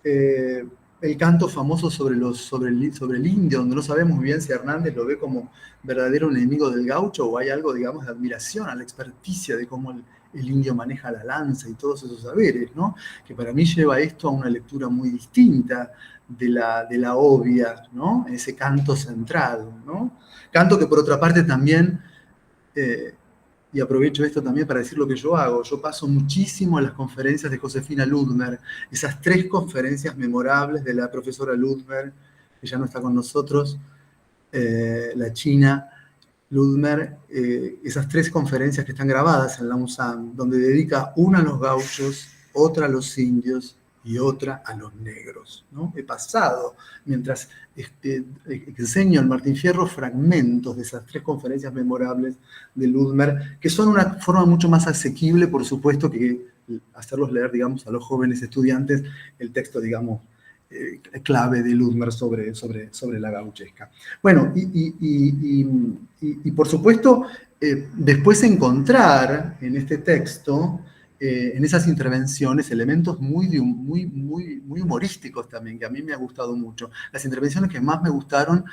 Speaker 4: El canto famoso sobre el indio, donde no sabemos bien si Hernández lo ve como verdadero enemigo del gaucho o hay algo, digamos, de admiración a la experticia de cómo el indio maneja la lanza y todos esos saberes, ¿no? Que para mí lleva esto a una lectura muy distinta de la obvia, ¿no? Ese canto central, ¿no? Canto que por otra parte también, y aprovecho esto también para decir lo que yo hago, yo paso muchísimo a las conferencias de Josefina Ludmer, esas 3 conferencias memorables de la profesora Ludmer, que ya no está con nosotros, la china Ludmer, esas 3 conferencias que están grabadas en la UNSAM, donde dedica una a los gauchos, otra a los indios y otra a los negros, ¿no? He pasado, mientras enseño en Martín Fierro, fragmentos de esas 3 conferencias memorables de Ludmer, que son una forma mucho más asequible, por supuesto, que hacerlos leer, digamos, a los jóvenes estudiantes el texto, digamos, clave de Ludmer sobre la gauchesca. Bueno, y por supuesto, después encontrar en este texto, en esas intervenciones, elementos muy humorísticos también, que a mí me ha gustado mucho. Las intervenciones que más me gustaron,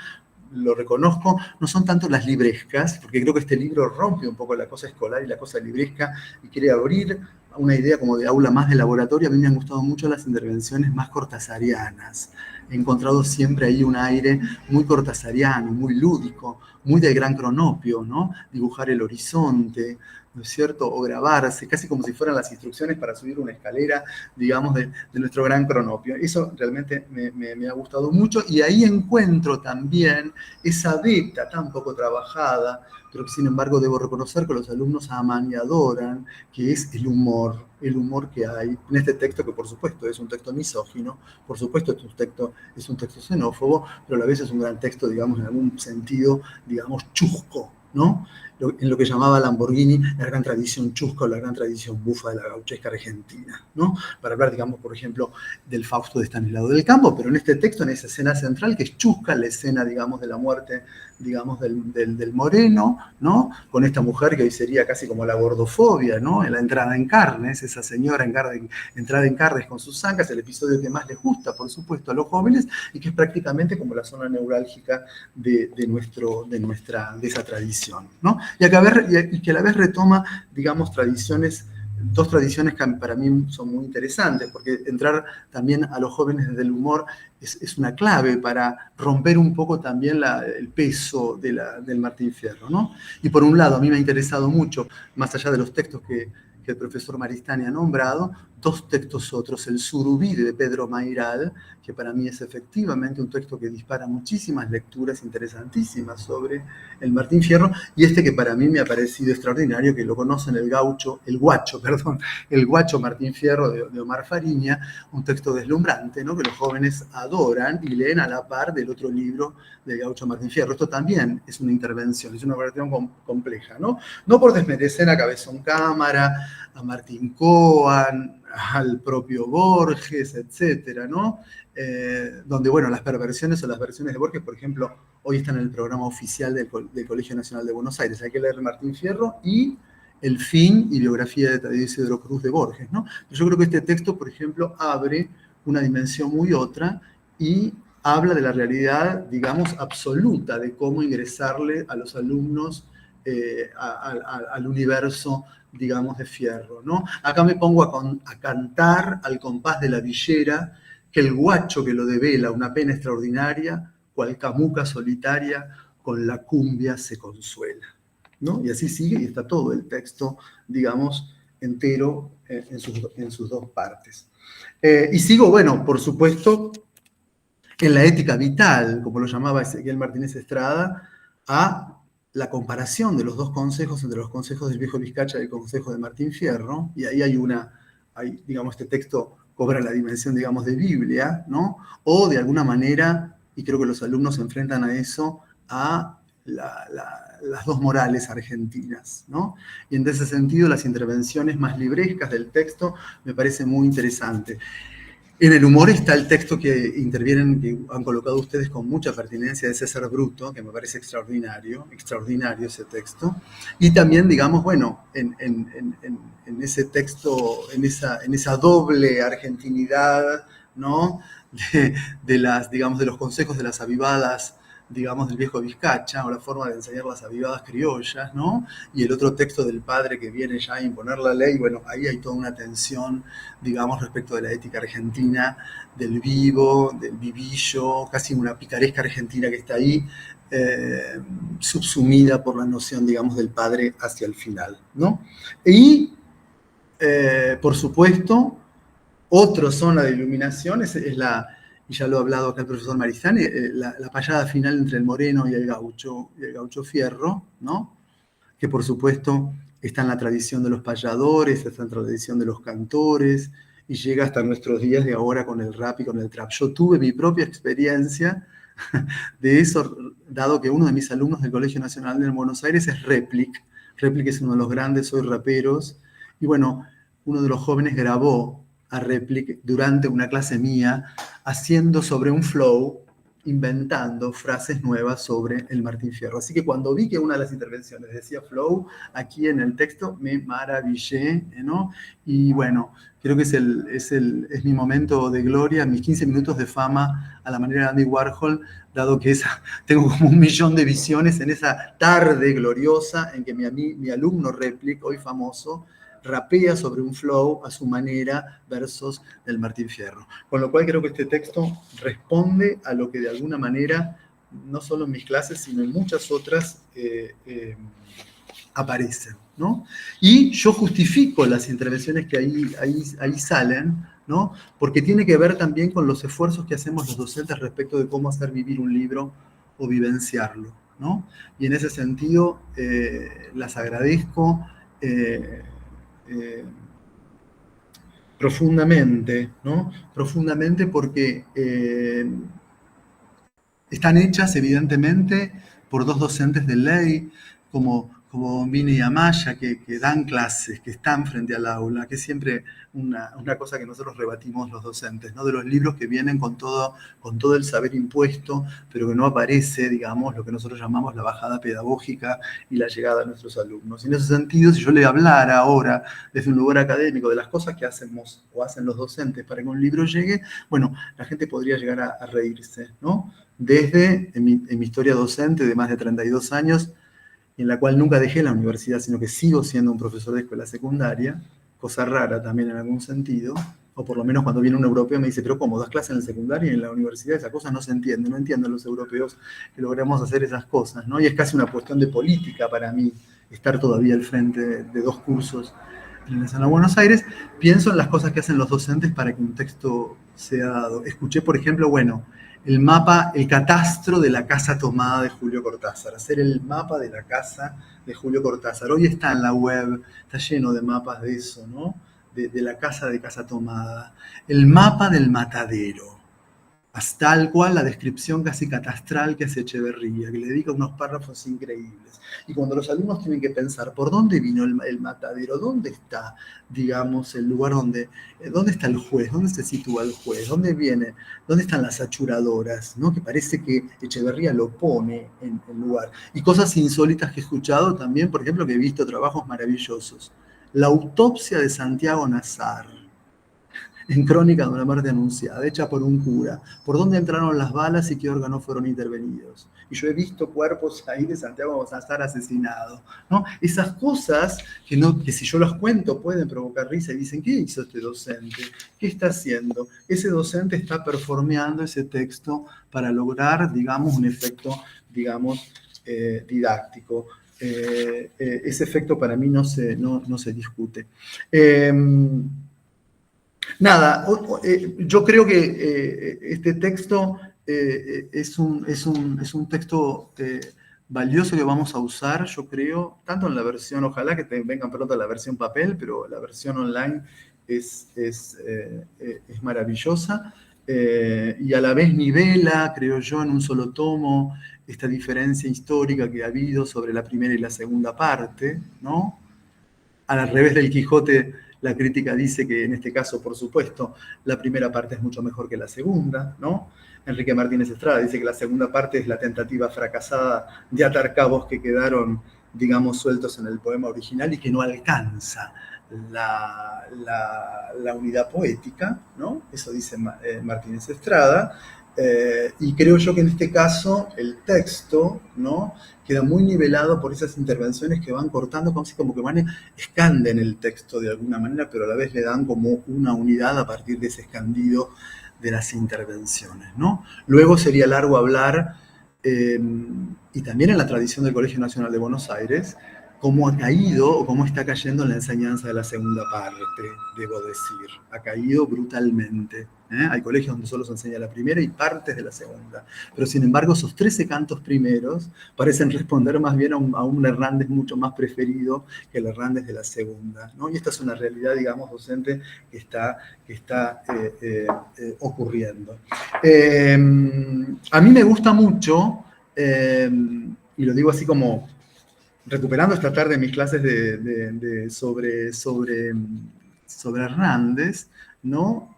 Speaker 4: lo reconozco, no son tanto las librescas, porque creo que este libro rompe un poco la cosa escolar y la cosa libresca y quiere abrir una idea como de aula más de laboratorio. A mí me han gustado mucho las intervenciones más cortasarianas. He encontrado siempre ahí un aire muy cortasariano, muy lúdico, muy del gran Cronopio, ¿no? Dibujar el horizonte, ¿no es cierto? O grabarse, casi como si fueran las instrucciones para subir una escalera, digamos, de nuestro gran Cronopio. Eso realmente me ha gustado mucho, y ahí encuentro también esa beta tan poco trabajada, pero que sin embargo debo reconocer que los alumnos aman y adoran, que es el humor que hay en este texto, que por supuesto es un texto misógino, por supuesto es un texto xenófobo, pero a la vez es un gran texto, digamos, en algún sentido, digamos, chusco, ¿no? En lo que llamaba Lamborghini la gran tradición chusca o la gran tradición bufa de la gauchesca argentina, ¿no? Para hablar, digamos, por ejemplo, del Fausto de Estanislao del Campo, pero en este texto, en esa escena central, que es chusca, la escena, digamos, de la muerte, digamos, del Moreno, ¿no? Con esta mujer que hoy sería casi como la gordofobia, ¿no? En la entrada en carnes, esa señora entrada en carnes con sus zancas, el episodio que más les gusta, por supuesto, a los jóvenes, y que es prácticamente como la zona neurálgica de esa tradición, ¿no? Y que a la vez retoma, digamos, dos tradiciones que para mí son muy interesantes, porque entrar también a los jóvenes desde el humor es una clave para romper un poco también el peso del Martín Fierro, ¿no? Y por un lado, a mí me ha interesado mucho, más allá de los textos que el profesor Maristani ha nombrado, 2 textos otros, el Surubí de Pedro Mairal, que para mí es efectivamente un texto que dispara muchísimas lecturas interesantísimas sobre el Martín Fierro, y este que para mí me ha parecido extraordinario, que lo conocen el guacho Martín Fierro de Omar Fariña, un texto deslumbrante, ¿no? Que los jóvenes adoran y leen a la par del otro libro del gaucho Martín Fierro. Esto también es una intervención, es una operación compleja, ¿no? No por desmerecer a Cabezón Cámara, a Martín Coan, al propio Borges, etcétera, ¿no? Donde, bueno, las perversiones o las versiones de Borges, por ejemplo, hoy están en el programa oficial del Colegio Nacional de Buenos Aires. Hay que leer Martín Fierro y El fin y biografía de Tadeo Isidro Cruz de Borges, ¿no? Yo creo que este texto, por ejemplo, abre una dimensión muy otra y habla de la realidad, digamos, absoluta de cómo ingresarle a los alumnos al universo, digamos, de Fierro, ¿no? Acá me pongo a cantar al compás de la villera, que el guacho que lo devela una pena extraordinaria, cual camuca solitaria, con la cumbia se consuela, ¿no? Y así sigue, y está todo el texto, digamos, entero en sus 2 partes. Y sigo, bueno, por supuesto, en la ética vital, como lo llamaba Ezequiel Martínez Estrada, a la comparación de los 2 consejos, entre los consejos del viejo Vizcacha y el consejo de Martín Fierro, y ahí digamos, este texto cobra la dimensión, digamos, de Biblia, ¿no? O de alguna manera, y creo que los alumnos se enfrentan a eso, a las 2 morales argentinas, ¿no? Y en ese sentido, las intervenciones más librescas del texto me parecen muy interesantes. En el humor está el texto que han colocado ustedes con mucha pertinencia, de César Bruto, que me parece extraordinario ese texto. Y también, digamos, bueno, en ese texto, en esa doble argentinidad, ¿no? Digamos, de los consejos de las avivadas, digamos, del viejo Vizcacha, o la forma de enseñar las avivadas criollas, ¿no? Y el otro texto del padre que viene ya a imponer la ley. Bueno, ahí hay toda una tensión, digamos, respecto de la ética argentina, del vivo, del vivillo, casi una picaresca argentina que está ahí, subsumida por la noción, digamos, del padre hacia el final, ¿no? Y, por supuesto, otra zona de iluminación es y ya lo ha hablado acá el profesor Maristani, la payada final entre el Moreno y el gaucho Fierro, ¿no? Que por supuesto está en la tradición de los payadores, está en la tradición de los cantores, y llega hasta nuestros días de ahora con el rap y con el trap. Yo tuve mi propia experiencia de eso, dado que uno de mis alumnos del Colegio Nacional de Buenos Aires es Replic. Replic es uno de los grandes Soy Raperos. Y bueno, uno de los jóvenes grabó a Replic durante una clase mía, haciendo sobre un flow, inventando frases nuevas sobre el Martín Fierro. Así que cuando vi que una de las intervenciones decía flow, aquí en el texto me maravillé, ¿no? Y bueno, creo que es mi momento de gloria, mis 15 minutos de fama a la manera de Andy Warhol, dado que tengo como 1 millón de visiones en esa tarde gloriosa en que mi alumno Replic, hoy famoso, rapea sobre un flow a su manera versos del Martín Fierro. Con lo cual creo que este texto responde a lo que de alguna manera, no solo en mis clases, sino en muchas otras, aparecen, ¿no? Y yo justifico las intervenciones que ahí salen, ¿no? Porque tiene que ver también con los esfuerzos que hacemos los docentes respecto de cómo hacer vivir un libro o vivenciarlo, ¿no? Y en ese sentido las agradezco profundamente, ¿no? Profundamente porque están hechas evidentemente por 2 docentes de ley, como Bombini y Amaya, que dan clases, que están frente al aula, que es siempre una cosa que nosotros rebatimos los docentes, ¿no? De los libros que vienen con todo el saber impuesto, pero que no aparece, digamos, lo que nosotros llamamos la bajada pedagógica y la llegada a nuestros alumnos. Y en ese sentido, si yo le hablara ahora desde un lugar académico de las cosas que hacemos o hacen los docentes para que un libro llegue, bueno, la gente podría llegar a reírse, ¿no? Desde, en mi historia docente de más de 32 años, en la cual nunca dejé la universidad, sino que sigo siendo un profesor de escuela secundaria, cosa rara también en algún sentido, o por lo menos cuando viene un europeo me dice, pero ¿cómo? ¿Das clases en el secundario y en la universidad? Esa cosa no se entiende, no entienden los europeos que logramos hacer esas cosas, ¿no? Y es casi una cuestión de política para mí estar todavía al frente de 2 cursos en el Nacional de Buenos Aires. Pienso en las cosas que hacen los docentes para que un texto sea dado. Escuché, por ejemplo, bueno, el mapa, el catastro de la casa tomada de Julio Cortázar, hacer el mapa de la casa de Julio Cortázar. Hoy está en la web, está lleno de mapas de eso, ¿no? De la casa tomada. El mapa del matadero, hasta tal cual la descripción casi catastral que hace Echeverría, que le dedica unos párrafos increíbles. Y cuando los alumnos tienen que pensar, ¿por dónde vino el matadero? ¿Dónde está, digamos, el lugar dónde está el juez? ¿Dónde se sitúa el juez? ¿Dónde viene? ¿Dónde están las achuradoras? ¿No? Que parece que Echeverría lo pone en el lugar. Y cosas insólitas que he escuchado también, por ejemplo, que he visto trabajos maravillosos. La autopsia de Santiago Nazar, en Crónica de una muerte anunciada, hecha por un cura, por dónde entraron las balas y qué órganos fueron intervenidos. Y yo he visto cuerpos ahí de Santiago Nazar asesinado, ¿no? Esas cosas que si yo las cuento pueden provocar risa y dicen, ¿qué hizo este docente? ¿Qué está haciendo? Ese docente está performeando ese texto para lograr, digamos, un efecto, digamos, didáctico. Ese efecto para mí no se discute. Nada, yo creo que este texto es un texto valioso que vamos a usar, yo creo, tanto en la versión, ojalá que vengan pronto la versión papel, pero la versión online es maravillosa y a la vez nivela, creo yo, en un solo tomo esta diferencia histórica que ha habido sobre la primera y la segunda parte, ¿no? Al revés del Quijote, la crítica dice que en este caso, por supuesto, la primera parte es mucho mejor que la segunda, ¿no? Enrique Martínez Estrada dice que la segunda parte es la tentativa fracasada de atar cabos que quedaron, digamos, sueltos en el poema original y que no alcanza la unidad poética, ¿no? Eso dice Martínez Estrada. Y creo yo que en este caso el texto, ¿no?, queda muy nivelado por esas intervenciones que van cortando, como que escanden el texto de alguna manera, pero a la vez le dan como una unidad a partir de ese escandido de las intervenciones, ¿no? Luego sería largo hablar, y también en la tradición del Colegio Nacional de Buenos Aires, cómo ha caído o cómo está cayendo en la enseñanza de la segunda parte, debo decir. Ha caído brutalmente. Hay colegios donde solo se enseña la primera y partes de la segunda. Pero sin embargo, esos 13 cantos primeros parecen responder más bien a un Hernández mucho más preferido que el Hernández de la segunda, ¿no? Y esta es una realidad, digamos, docente que está ocurriendo. A mí me gusta mucho, y lo digo así como recuperando esta tarde mis clases sobre Hernández, ¿no?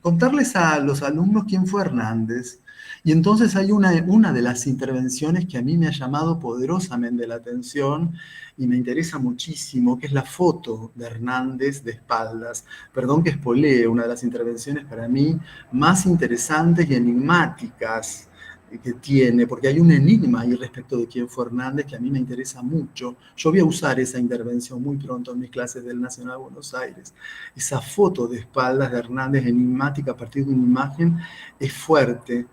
Speaker 4: Contarles a los alumnos quién fue Hernández. Y entonces hay una de las intervenciones que a mí me ha llamado poderosamente la atención y me interesa muchísimo, que es la foto de Hernández de espaldas. Perdón que spoilee, una de las intervenciones para mí más interesantes y enigmáticas que tiene, porque hay un enigma ahí respecto de quién fue Hernández que a mí me interesa mucho. Yo voy a usar esa intervención muy pronto en mis clases del Nacional de Buenos Aires. Esa foto de espaldas de Hernández enigmática a partir de una imagen es fuerte,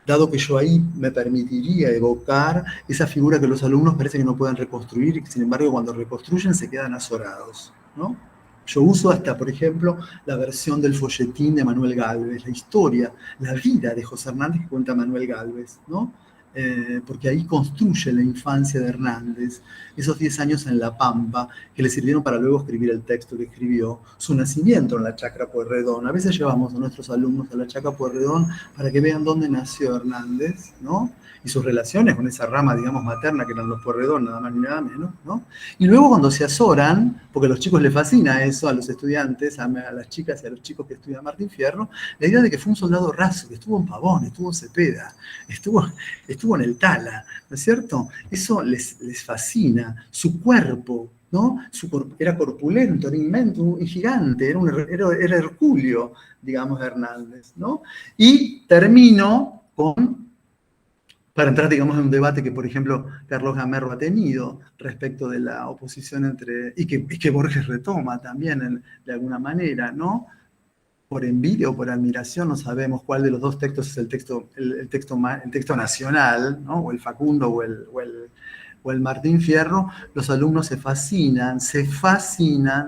Speaker 4: dado que yo ahí me permitiría evocar esa figura que los alumnos parece que no pueden reconstruir y que sin embargo cuando reconstruyen se quedan azorados, ¿no? Yo uso hasta, por ejemplo, la versión del folletín de Manuel Gálvez, la historia, la vida de José Hernández que cuenta Manuel Gálvez, ¿no? Porque ahí construye la infancia de Hernández, esos 10 años en La Pampa, que le sirvieron para luego escribir el texto que escribió, su nacimiento en la Chacra Pueyrredón. A veces llevamos a nuestros alumnos a la Chacra Pueyrredón para que vean dónde nació Hernández, ¿no? Y sus relaciones con esa rama, digamos, materna, que eran los Pueyrredón, nada más ni nada menos, ¿no? Y luego cuando se azoran, porque a los chicos les fascina eso, a los estudiantes, a las chicas y a los chicos que estudian Martín Fierro, la idea de que fue un soldado raso, que estuvo en Pavón, estuvo en Cepeda, estuvo en el Tala, ¿no es cierto? Eso les fascina. Su cuerpo, ¿no? Era corpulento, era inmenso, un gigante, era Herculio, digamos, Hernández, ¿no? Y termino para entrar, digamos, en un debate que, por ejemplo, Carlos Gamerro ha tenido respecto de la oposición y que Borges retoma también de alguna manera, ¿no? Por envidia o por admiración, no sabemos cuál de los dos textos es el texto nacional, ¿no? O el Facundo o el Martín Fierro. Los alumnos se fascinan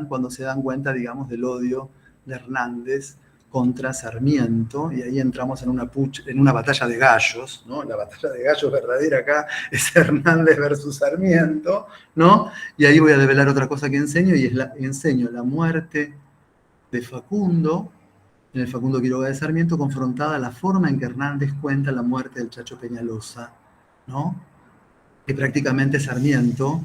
Speaker 4: cuando se dan cuenta, digamos, del odio de Hernández contra Sarmiento, y ahí entramos en una batalla de gallos, ¿no? La batalla de gallos verdadera acá es Hernández versus Sarmiento, ¿no? Y ahí voy a develar otra cosa que enseño, y enseño la muerte de Facundo, en el Facundo Quiroga de Sarmiento, confrontada a la forma en que Hernández cuenta la muerte del Chacho Peñalosa, ¿no? Que prácticamente Sarmiento,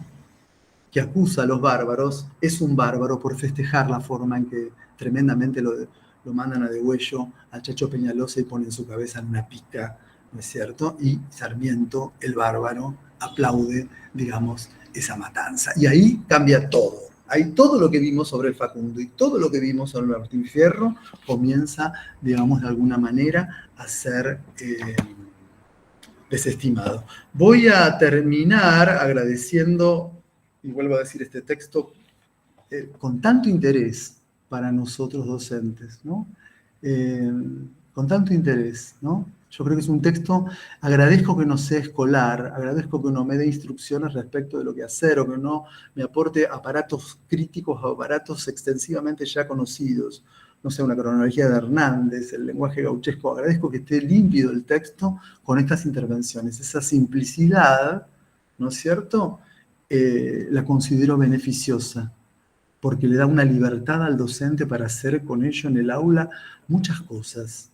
Speaker 4: que acusa a los bárbaros, es un bárbaro por festejar la forma en que tremendamente lo mandan a degüello al Chacho Peñalosa y ponen su cabeza en una pica, ¿no es cierto? Y Sarmiento, el bárbaro, aplaude, digamos, esa matanza. Y ahí cambia todo. Ahí todo lo que vimos sobre el Facundo y todo lo que vimos sobre Martín Fierro comienza, digamos, de alguna manera a ser desestimado. Voy a terminar agradeciendo, y vuelvo a decir este texto, con tanto interés para nosotros docentes, ¿no? Con tanto interés, ¿no? Yo creo que es un texto, agradezco que no sea escolar, agradezco que no me dé instrucciones respecto de lo que hacer, o que no me aporte aparatos críticos o aparatos extensivamente ya conocidos. No sé, una cronología de Hernández, el lenguaje gauchesco. Agradezco que esté límpido el texto con estas intervenciones. Esa simplicidad, ¿no es cierto?, la considero beneficiosa, porque le da una libertad al docente para hacer con ello en el aula muchas cosas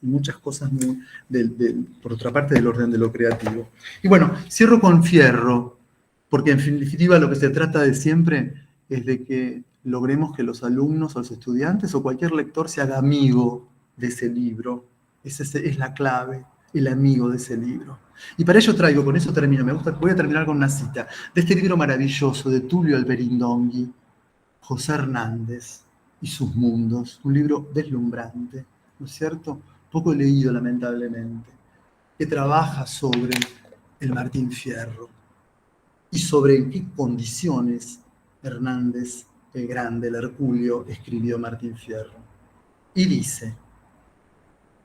Speaker 4: por otra parte del orden de lo creativo. Y bueno, cierro con Fierro, porque en definitiva lo que se trata de siempre es de que logremos que los alumnos o los estudiantes o cualquier lector se haga amigo de ese libro. Esa es la clave, el amigo de ese libro. Y para ello traigo, con eso termino, voy a terminar con una cita de este libro maravilloso de Tulio Alberindongui, José Hernández y sus mundos, un libro deslumbrante, ¿no es cierto? Poco leído, lamentablemente, que trabaja sobre el Martín Fierro y sobre en qué condiciones Hernández el Grande, el Herculio, escribió Martín Fierro. Y dice,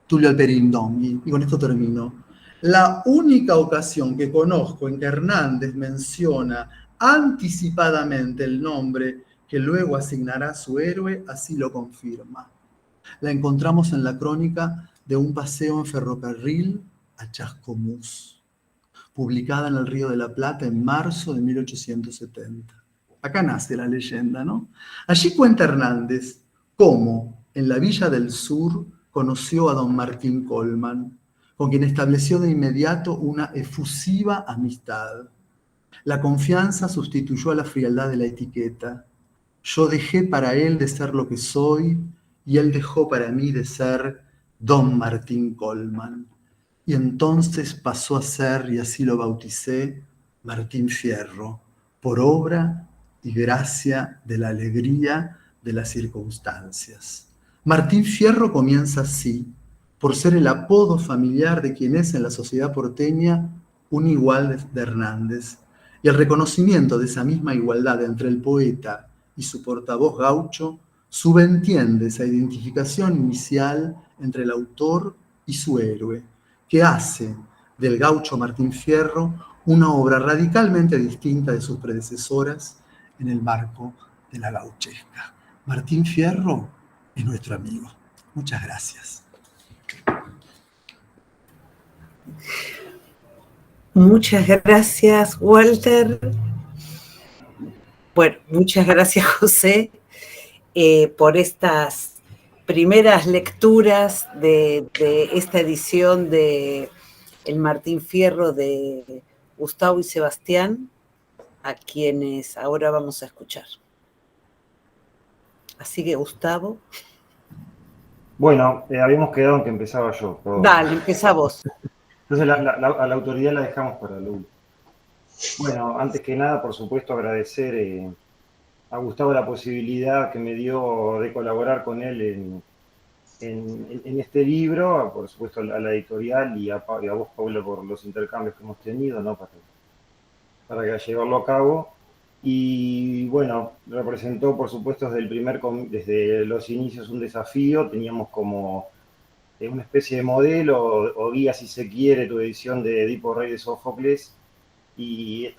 Speaker 4: Tulio Alberindongui, y con esto termino, la única ocasión que conozco en que Hernández menciona anticipadamente el nombre que luego asignará a su héroe, así lo confirma. La encontramos en la crónica de un paseo en ferrocarril a Chascomús, publicada en el Río de la Plata en marzo de 1870. Acá nace la leyenda, ¿no? Allí cuenta Hernández cómo en la Villa del Sur conoció a don Martín Colman, con quien estableció de inmediato una efusiva amistad. La confianza sustituyó a la frialdad de la etiqueta. Yo dejé para él de ser lo que soy y él dejó para mí de ser don Martín Colman. Y entonces pasó a ser, y así lo bauticé, Martín Fierro, por obra y gracia de la alegría de las circunstancias. Martín Fierro comienza así, por ser el apodo familiar de quien es en la sociedad porteña un igual de Hernández, y el reconocimiento de esa misma igualdad entre el poeta y su portavoz gaucho subentiende esa identificación inicial entre el autor y su héroe, que hace del gaucho Martín Fierro una obra radicalmente distinta de sus predecesoras en el marco de la gauchesca. Martín Fierro es nuestro amigo. Muchas gracias.
Speaker 2: Muchas gracias, Walter. Bueno, muchas gracias, José, por estas primeras lecturas de esta edición de El Martín Fierro de Gustavo y Sebastián, a quienes ahora vamos a escuchar. Así que, Gustavo.
Speaker 5: Bueno, habíamos quedado en que empezaba yo. Perdón.
Speaker 2: Dale, empezá vos.
Speaker 5: Entonces a la autoridad la dejamos para lo último. Bueno, antes que nada, por supuesto, agradecer a Gustavo la posibilidad que me dio de colaborar con él en este libro, por supuesto a la editorial y a vos, Paula, por los intercambios que hemos tenido, ¿no? para llevarlo a cabo. Y bueno, representó, por supuesto, desde los inicios un desafío. Teníamos como una especie de modelo o guía, si se quiere, tu edición de Edipo Rey de Sófocles, y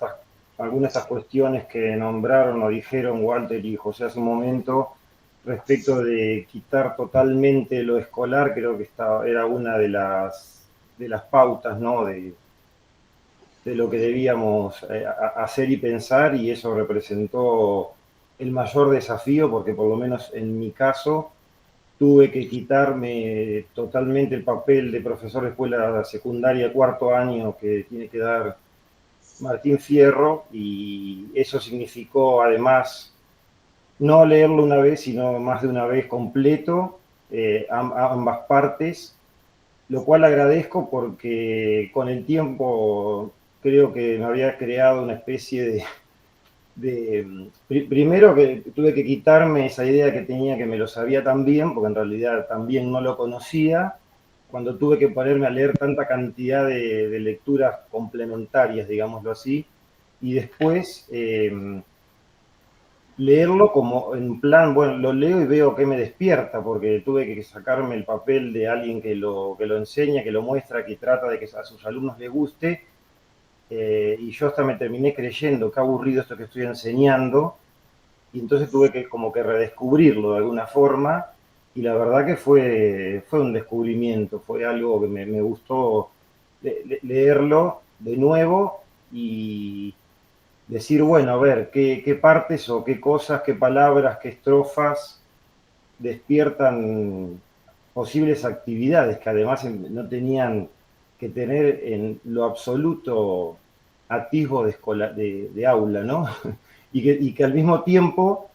Speaker 5: algunas de estas cuestiones que nombraron o dijeron Walter y José hace un momento respecto de quitar totalmente lo escolar, creo que era una de las pautas, ¿no? de lo que debíamos hacer y pensar, y eso representó el mayor desafío, porque por lo menos en mi caso tuve que quitarme totalmente el papel de profesor de escuela secundaria cuarto año que tiene que dar Martín Fierro, y eso significó además no leerlo una vez, sino más de una vez completo, ambas partes, lo cual agradezco porque con el tiempo creo que me había creado una especie primero que tuve que quitarme esa idea que tenía que me lo sabía tan bien, porque en realidad también no lo conocía, cuando tuve que ponerme a leer tanta cantidad de lecturas complementarias, digámoslo así, y después leerlo como en plan, bueno, lo leo y veo que me despierta, porque tuve que sacarme el papel de alguien que lo enseña, que lo muestra, que trata de que a sus alumnos les guste, y yo hasta me terminé creyendo, qué aburrido esto que estoy enseñando, y entonces tuve que como que redescubrirlo de alguna forma, y la verdad que fue un descubrimiento, fue algo que me gustó leerlo de nuevo y decir, bueno, a ver, qué partes o qué cosas, qué palabras, qué estrofas despiertan posibles actividades que además no tenían que tener en lo absoluto atisbo de aula, ¿no? y que al mismo tiempo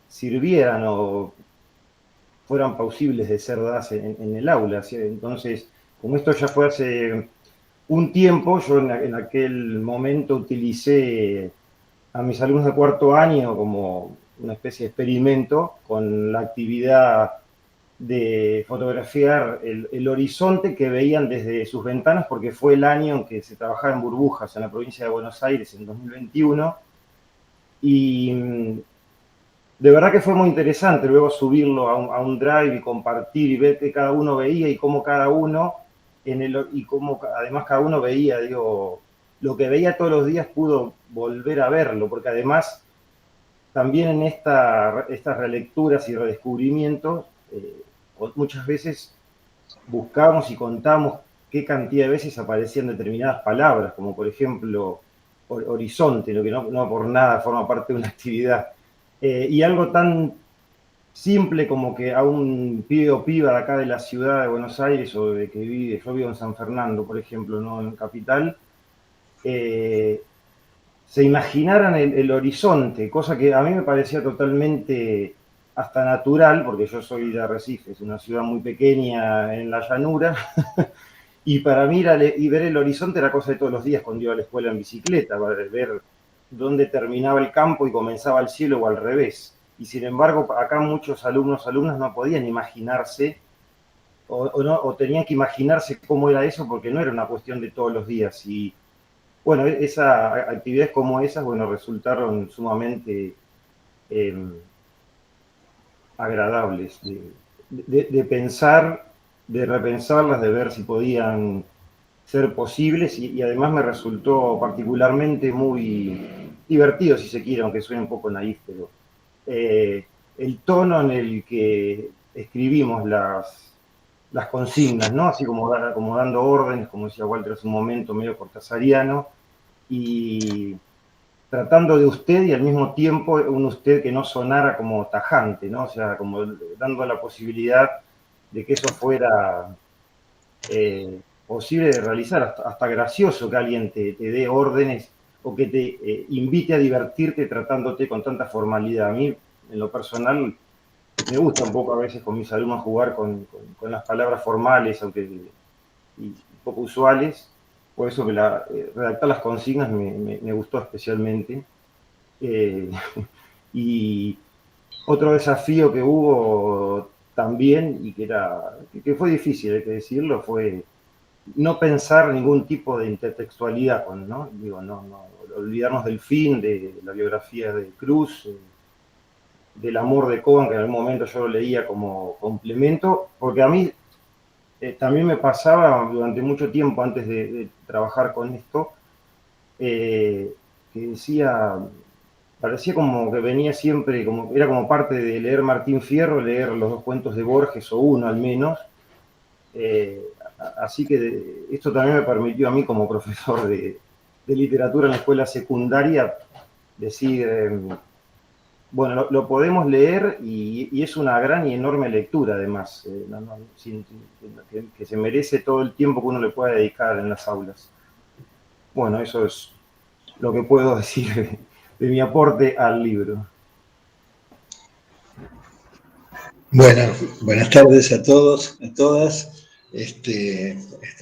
Speaker 5: sirvieran o fueran plausibles de ser dadas en el aula. ¿Sí? Entonces, como esto ya fue hace un tiempo, yo en aquel momento utilicé a mis alumnos de cuarto año como una especie de experimento con la actividad de fotografiar el horizonte que veían desde sus ventanas, porque fue el año en que se trabajaba en burbujas en la provincia de Buenos Aires, en 2021, y de verdad que fue muy interesante luego subirlo a un drive y compartir y ver qué cada uno veía y cómo cada uno, y cómo además cada uno veía, digo, lo que veía todos los días pudo volver a verlo, porque además también en estas relecturas y redescubrimientos, muchas veces buscamos y contamos qué cantidad de veces aparecían determinadas palabras, como por ejemplo horizonte, lo que no por nada forma parte de una actividad. Y algo tan simple como que a un pibe o piba de acá de la ciudad de Buenos Aires, o de que vive, yo vivo en San Fernando, por ejemplo, ¿no? En Capital, se imaginaran el horizonte, cosa que a mí me parecía totalmente hasta natural, porque yo soy de Arrecifes, una ciudad muy pequeña en la llanura, y para mí y ver el horizonte era cosa de todos los días cuando iba a la escuela en bicicleta, ver dónde terminaba el campo y comenzaba el cielo o al revés. Y sin embargo, acá muchos alumnas no podían imaginarse, o tenían que imaginarse cómo era eso, porque no era una cuestión de todos los días. Y bueno, actividades como esas, bueno, resultaron sumamente agradables de pensar, de repensarlas, de ver si podían ser posibles, y además me resultó particularmente muy divertido, si se quiere, aunque suene un poco naif, pero el tono en el que escribimos las consignas, ¿no? Así como dando órdenes, como decía Walter hace un momento, medio cortasariano, y tratando de usted y al mismo tiempo un usted que no sonara como tajante, ¿no? O sea, como dando la posibilidad de que eso fuera posible de realizar, hasta gracioso que alguien te dé órdenes o que te invite a divertirte tratándote con tanta formalidad. A mí, en lo personal, me gusta un poco a veces con mis alumnos jugar con las palabras formales, aunque y poco usuales. Por eso que redactar las consignas me gustó especialmente. Y otro desafío que hubo también, y que fue difícil, hay que decirlo, fue no pensar ningún tipo de intertextualidad, ¿no? Digo, no olvidarnos del fin, de la biografía de Cruz, del amor de Cohen, que en algún momento yo lo leía como complemento, porque a mí también me pasaba durante mucho tiempo antes de trabajar con esto, que parecía como que venía siempre, era como parte de leer Martín Fierro, leer los 2 cuentos de Borges, o uno al menos. Así que esto también me permitió a mí, como profesor de literatura en la escuela secundaria, decir, bueno, lo podemos leer, y es una gran y enorme lectura además, que se merece todo el tiempo que uno le pueda dedicar en las aulas. Bueno, eso es lo que puedo decir de mi aporte al libro.
Speaker 6: Bueno, buenas tardes a todos, a todas. Estoy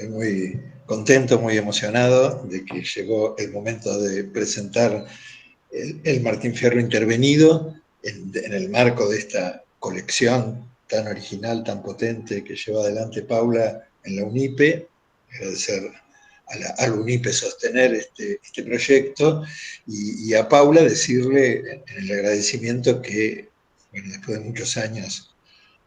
Speaker 6: muy contento, muy emocionado de que llegó el momento de presentar el Martín Fierro intervenido en el marco de esta colección tan original, tan potente que lleva adelante Paula en la UNIPE. Agradecer a la UNIPE sostener este proyecto, y a Paula decirle en el agradecimiento que, bueno, después de muchos años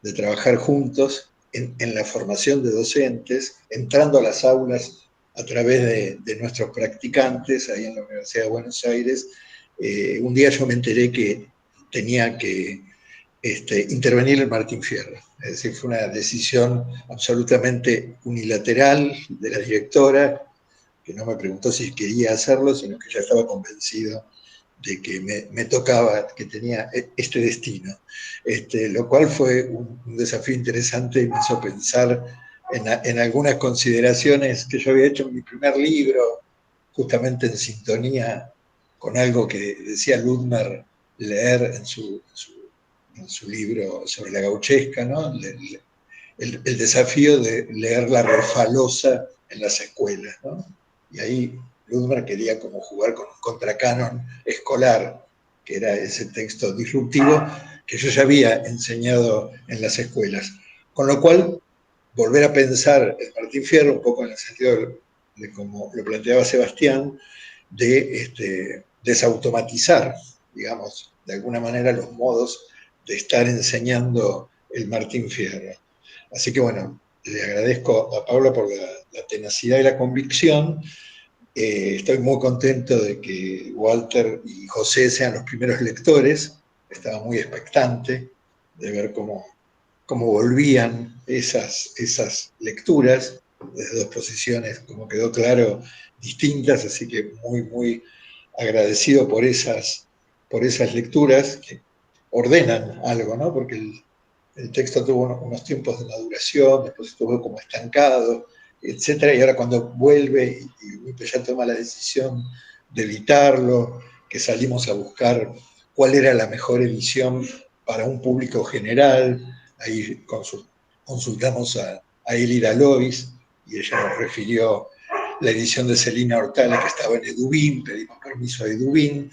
Speaker 6: de trabajar juntos en la formación de docentes, entrando a las aulas a través de nuestros practicantes ahí en la Universidad de Buenos Aires, un día yo me enteré que tenía que intervenir el Martín Fierro. Es decir, fue una decisión absolutamente unilateral de la directora, que no me preguntó si quería hacerlo, sino que ya estaba convencido de que me tocaba, que tenía este destino. Lo cual fue un desafío interesante y me hizo pensar en algunas consideraciones que yo había hecho en mi primer libro, justamente en sintonía con algo que decía Ludmer leer en su libro sobre la gauchesca, ¿no? El desafío de leer la refalosa en las escuelas, ¿no? Y ahí Ludmer quería como jugar con un contracanon escolar, que era ese texto disruptivo que yo ya había enseñado en las escuelas. Con lo cual, volver a pensar el Martín Fierro, un poco en el sentido de como lo planteaba Sebastián, de desautomatizar, digamos, de alguna manera los modos de estar enseñando el Martín Fierro. Así que bueno, le agradezco a Paula por la tenacidad y la convicción. Estoy muy contento de que Walter y José sean los primeros lectores. Estaba muy expectante de ver cómo volvían esas lecturas desde dos posiciones, como quedó claro, distintas, así que muy, muy agradecido por esas lecturas que ordenan algo, ¿no? Porque el texto tuvo unos tiempos de maduración, después estuvo como estancado, etcétera, y ahora cuando vuelve y ya toma la decisión de editarlo, que salimos a buscar cuál era la mejor edición para un público general, ahí consultamos a Elida Lois, y ella nos refirió la edición de Celina Hortala que estaba en Edubín, pedimos permiso a Edubín,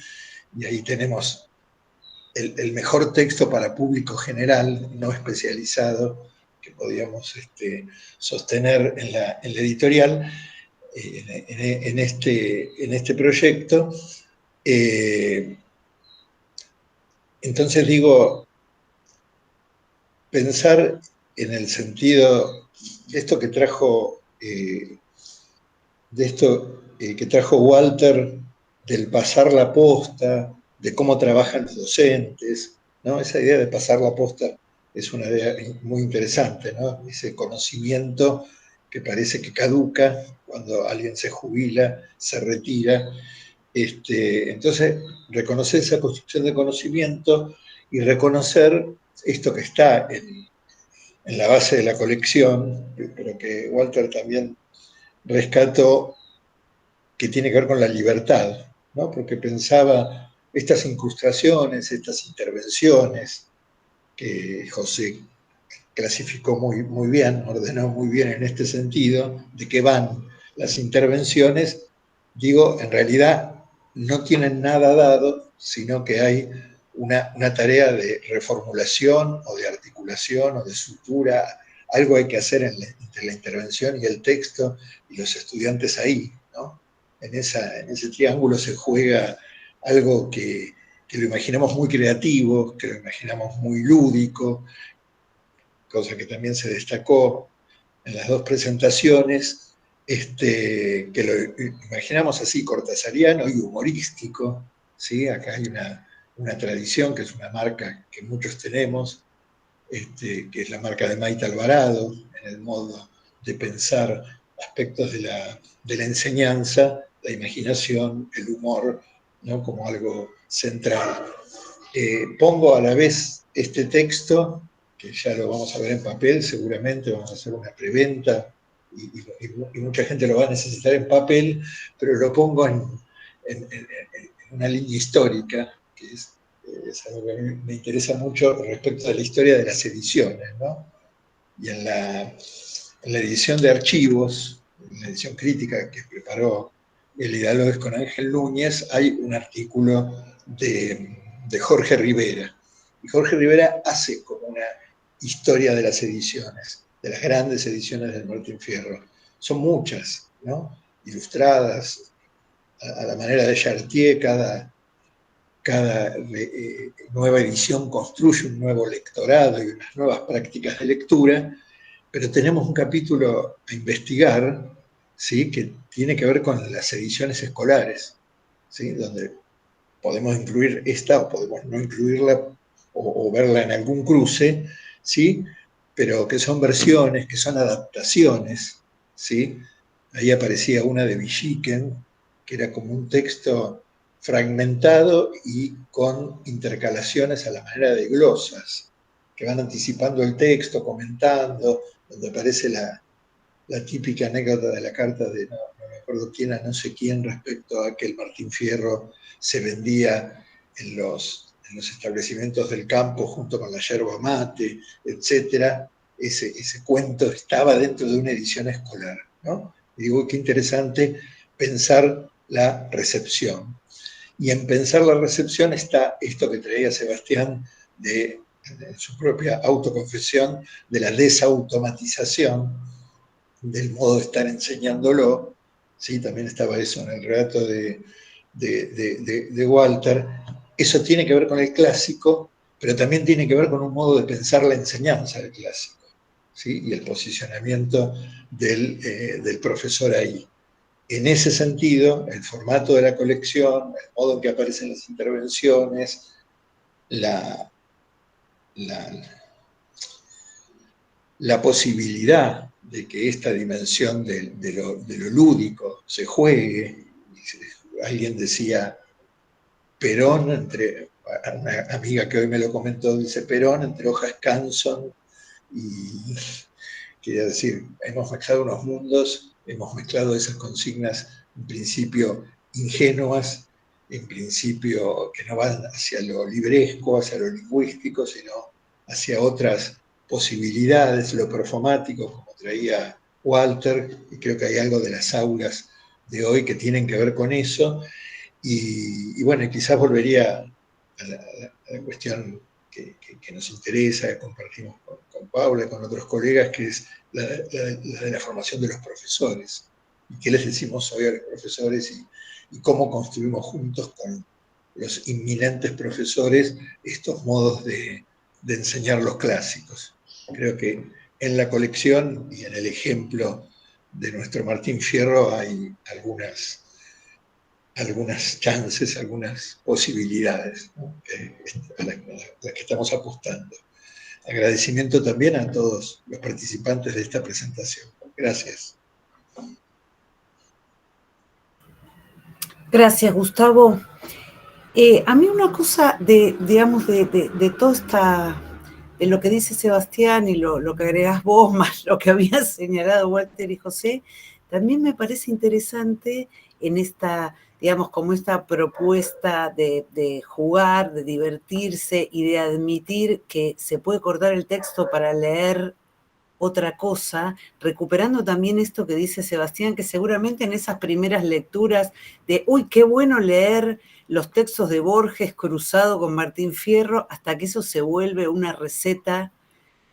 Speaker 6: y ahí tenemos el mejor texto para público general, no especializado, que podíamos sostener en la editorial, en este proyecto. Entonces digo, pensar en el sentido de esto que trajo, que trajo Walter, del pasar la posta, de cómo trabajan los docentes, ¿no? Esa idea de pasar la posta es una idea muy interesante, ¿no? Ese conocimiento que parece que caduca cuando alguien se jubila, se retira. Entonces, reconocer esa construcción de conocimiento y reconocer esto que está en la base de la colección, pero que Walter también rescató, que tiene que ver con la libertad, ¿no? Porque pensaba estas incrustaciones, estas intervenciones, que José clasificó muy, muy bien, ordenó muy bien en este sentido, de qué van las intervenciones, digo, en realidad no tienen nada dado, sino que hay una tarea de reformulación o de articulación o de sutura, algo hay que hacer entre la intervención y el texto y los estudiantes ahí, ¿no? En ese triángulo se juega algo que lo imaginamos muy creativo, que lo imaginamos muy lúdico, cosa que también se destacó en las dos presentaciones, que lo imaginamos así, cortasariano y humorístico, ¿sí? Acá hay una tradición que es una marca que muchos tenemos, que es la marca de Maite Alvarado, en el modo de pensar aspectos de la enseñanza, la imaginación, el humor, ¿no? Como algo central. Pongo a la vez este texto, que ya lo vamos a ver en papel, seguramente vamos a hacer una preventa y mucha gente lo va a necesitar en papel, pero lo pongo en una línea histórica, que es algo que a mí me interesa mucho respecto de la historia de las ediciones, ¿no? Y en la edición de archivos, en la edición crítica que preparó Elida Lois con Ángel Núñez, hay un artículo de Jorge Rivera. Y Jorge Rivera hace como una historia de las ediciones, de las grandes ediciones del Martín Fierro. Son muchas, ¿no? Ilustradas, a la manera de Chartier, cada nueva edición construye un nuevo lectorado y unas nuevas prácticas de lectura, pero tenemos un capítulo a investigar, ¿sí? Que tiene que ver con las ediciones escolares, ¿sí? Donde podemos incluir esta o podemos no incluirla o verla en algún cruce, ¿sí? Pero que son versiones, que son adaptaciones, ¿sí? Ahí aparecía una de Villiquen, que era como un texto fragmentado y con intercalaciones a la manera de glosas, que van anticipando el texto, comentando, donde aparece la típica anécdota de la carta de no me acuerdo quién a no sé quién respecto a que el Martín Fierro se vendía en los establecimientos del campo junto con la yerba mate, etc. Ese cuento estaba dentro de una edición escolar, ¿no? Y digo, qué interesante pensar la recepción. Y en pensar la recepción está esto que traía Sebastián de su propia autoconfesión, de la desautomatización del modo de estar enseñándolo, ¿sí? También estaba eso en el relato de Walter. Eso tiene que ver con el clásico, pero también tiene que ver con un modo de pensar la enseñanza del clásico, ¿sí? Y el posicionamiento del profesor ahí. en ese sentido, el formato de la colección, el modo en que aparecen las intervenciones, la posibilidad de que esta dimensión de lo lúdico se juegue. Alguien decía, Perón, una amiga que hoy me lo comentó, dice, Perón entre hojas Canson, y quería decir, hemos mezclado unos mundos, hemos mezclado esas consignas en principio ingenuas, en principio que no van hacia lo libresco, hacia lo lingüístico, sino hacia otras posibilidades, lo performático, como traía Walter, y creo que hay algo de las aulas de hoy que tienen que ver con eso, y bueno, quizás volvería a la cuestión que nos interesa, que compartimos con Paula y con otros colegas, que es la de la formación de los profesores. ¿Y qué les decimos hoy a los profesores y cómo construimos juntos con los inminentes profesores estos modos de enseñar los clásicos? Creo que en la colección y en el ejemplo de nuestro Martín Fierro hay algunas chances, algunas posibilidades, ¿no? A las que estamos apostando. Agradecimiento también a todos los participantes de esta presentación. Gracias.
Speaker 2: Gracias, Gustavo. A mí una cosa de todo de lo que dice Sebastián y lo que agregás vos, más lo que habían señalado Walter y José, también me parece interesante en esta, digamos, como esta propuesta de jugar, de divertirse y de admitir que se puede cortar el texto para leer otra cosa, recuperando también esto que dice Sebastián, que seguramente en esas primeras lecturas de, uy, qué bueno leer los textos de Borges cruzado con Martín Fierro, hasta que eso se vuelve una receta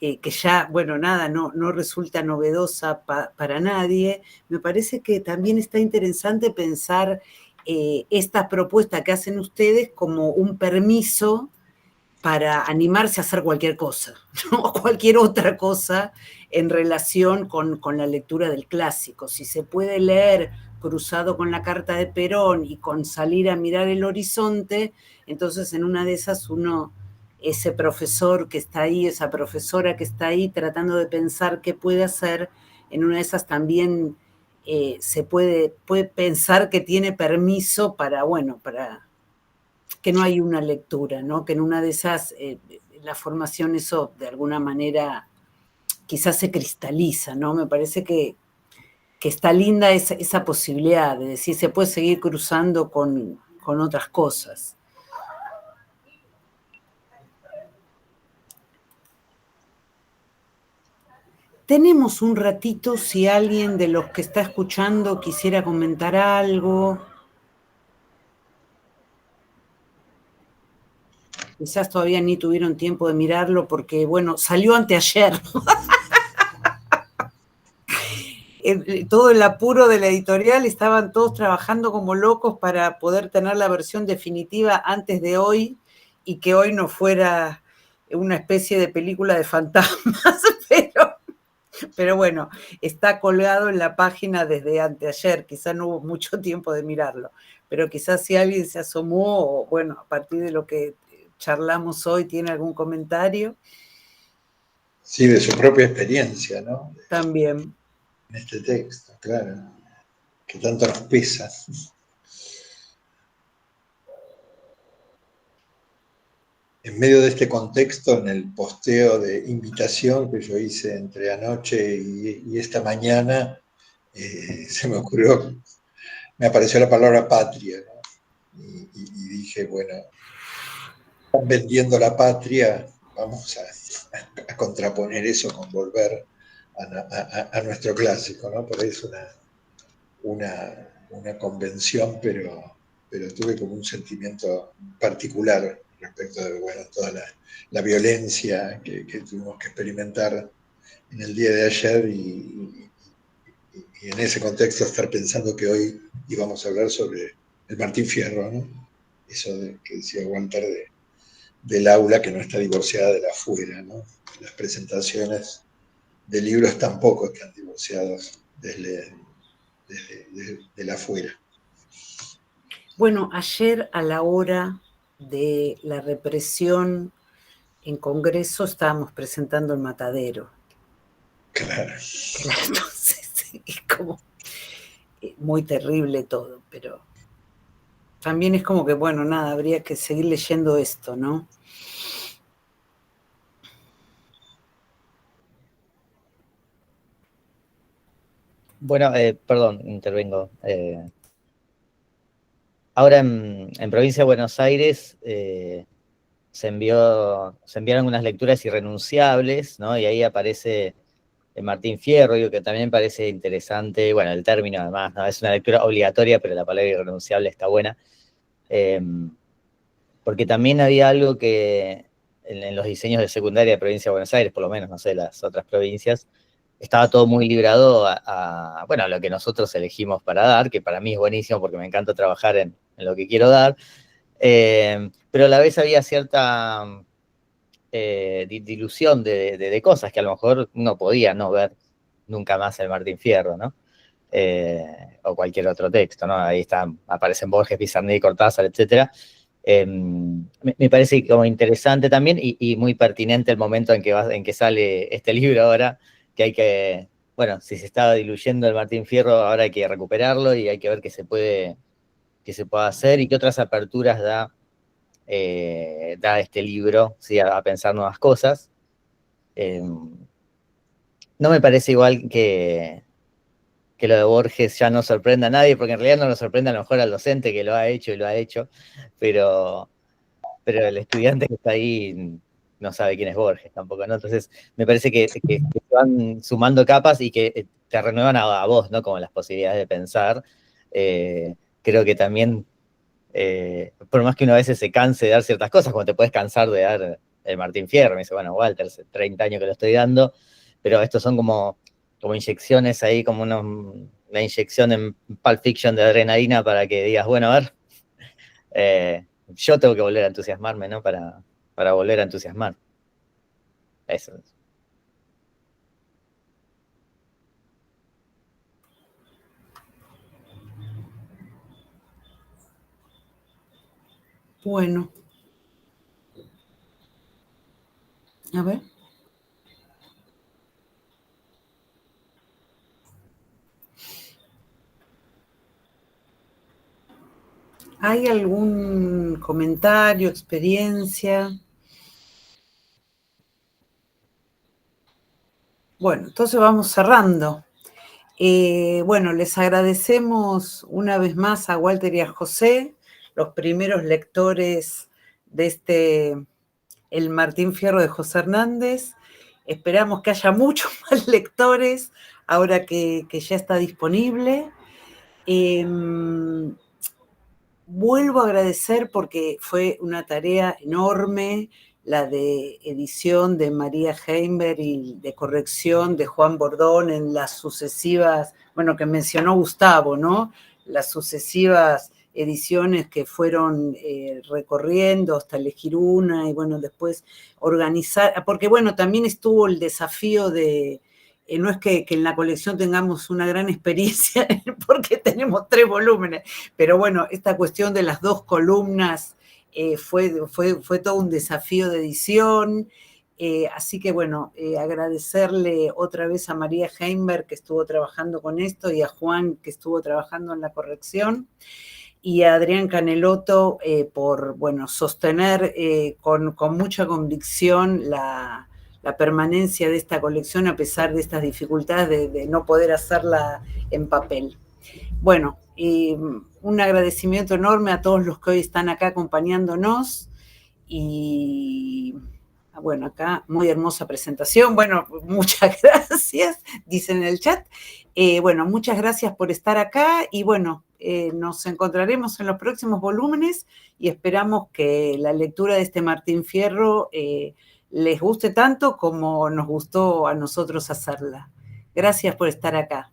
Speaker 2: que ya, bueno, nada, no resulta novedosa para nadie. Me parece que también está interesante pensar esta propuesta que hacen ustedes como un permiso para animarse a hacer cualquier cosa, ¿no? Cualquier otra cosa en relación con la lectura del clásico. Si se puede leer cruzado con la carta de Perón y con salir a mirar el horizonte, entonces en una de esas ese profesor que está ahí, esa profesora que está ahí tratando de pensar qué puede hacer, en una de esas también se puede pensar que tiene permiso para que no hay una lectura, ¿no? Que en una de esas la formación eso de alguna manera quizás se cristaliza, ¿no? Me parece que está linda esa posibilidad de decir, se puede seguir cruzando con otras cosas. Tenemos un ratito si alguien de los que está escuchando quisiera comentar algo. Quizás todavía ni tuvieron tiempo de mirarlo porque, bueno, salió anteayer. Todo el apuro de la editorial, estaban todos trabajando como locos para poder tener la versión definitiva antes de hoy y que hoy no fuera una especie de película de fantasmas, pero bueno, está colgado en la página desde anteayer, quizás no hubo mucho tiempo de mirarlo, pero quizás si alguien se asomó o bueno, a partir de lo que charlamos hoy, tiene algún comentario.
Speaker 6: Sí, de su propia experiencia, ¿no?
Speaker 2: También.
Speaker 6: En este texto, claro, que tanto nos pesa. En medio de este contexto, en el posteo de invitación que yo hice entre anoche y esta mañana, se me ocurrió, me apareció la palabra patria, ¿no? Y dije, bueno, están vendiendo la patria, vamos a contraponer eso con volver a nuestro clásico, ¿no? Por ahí es una convención, pero tuve como un sentimiento particular respecto de, bueno, toda la violencia que tuvimos que experimentar en el día de ayer y en ese contexto estar pensando que hoy íbamos a hablar sobre el Martín Fierro, ¿no? Eso que decía Walter del aula que no está divorciada de la afuera, ¿no? Las presentaciones de libros tampoco están divorciadas desde de la afuera.
Speaker 2: Bueno, ayer a la hora de la represión en Congreso estábamos presentando El Matadero.
Speaker 6: Claro.
Speaker 2: Entonces es como muy terrible todo, pero también es como que, bueno, nada, habría que seguir leyendo esto, ¿no?
Speaker 7: Bueno, perdón, intervengo. Ahora en Provincia de Buenos Aires se enviaron unas lecturas irrenunciables, ¿no? Y ahí aparece Martín Fierro, digo, que también parece interesante, bueno, el término además, ¿no? Es una lectura obligatoria, pero la palabra irrenunciable está buena. Porque también había algo que en los diseños de secundaria de Provincia de Buenos Aires, por lo menos, no sé, las otras provincias, estaba todo muy librado bueno, a lo que nosotros elegimos para dar, que para mí es buenísimo porque me encanta trabajar en lo que quiero dar, pero a la vez había cierta dilución de cosas que a lo mejor uno podía no ver nunca más el Martín Fierro, ¿no? O cualquier otro texto, ¿no? Ahí aparecen Borges, Pizarnik, Cortázar, etcétera. Me parece como interesante también y muy pertinente el momento en que sale este libro ahora, que hay que, bueno, si se estaba diluyendo el Martín Fierro, ahora hay que recuperarlo y hay que ver qué se puede hacer y qué otras aperturas da este libro, ¿sí? A pensar nuevas cosas. No me parece igual que lo de Borges ya no sorprenda a nadie, porque en realidad no lo sorprende a lo mejor al docente que lo ha hecho y lo ha hecho, pero el estudiante que está ahí no sabe quién es Borges tampoco, ¿no? Entonces, me parece que se van sumando capas y que te renuevan a vos, ¿no? Como las posibilidades de pensar. Creo que también, por más que uno a veces se canse de dar ciertas cosas, como te puedes cansar de dar el Martín Fierro, me dice, bueno, Walter, hace 30 años que lo estoy dando, pero estos son como inyecciones ahí, como una inyección en Pulp Fiction de adrenalina para que digas, bueno, a ver, yo tengo que volver a entusiasmarme, ¿no? Para volver a entusiasmar. Eso es.
Speaker 2: Bueno. A ver. ¿Hay algún comentario, experiencia? Bueno, entonces vamos cerrando. Bueno, les agradecemos una vez más a Walter y a José, los primeros lectores de El Martín Fierro de José Hernández. Esperamos que haya muchos más lectores ahora que ya está disponible. Vuelvo a agradecer porque fue una tarea enorme la de edición de María Heimberg y de corrección de Juan Bordón en las sucesivas, bueno, que mencionó Gustavo, ¿no? Las sucesivas ediciones que fueron recorriendo hasta elegir una y bueno, después organizar, porque bueno, también estuvo el desafío de, no es que en la colección tengamos una gran experiencia porque tenemos 3 volúmenes, pero bueno, esta cuestión de las 2 columnas fue todo un desafío de edición, así que bueno, agradecerle otra vez a María Heimberg que estuvo trabajando con esto y a Juan que estuvo trabajando en la corrección y a Adrián Canelotto por, bueno, sostener con mucha convicción la permanencia de esta colección a pesar de estas dificultades de no poder hacerla en papel. Bueno, un agradecimiento enorme a todos los que hoy están acá acompañándonos y bueno, acá muy hermosa presentación. Bueno, muchas gracias, dicen en el chat. Bueno, muchas gracias por estar acá y bueno, nos encontraremos en los próximos volúmenes y esperamos que la lectura de este Martín Fierro les guste tanto como nos gustó a nosotros hacerla. Gracias por estar acá.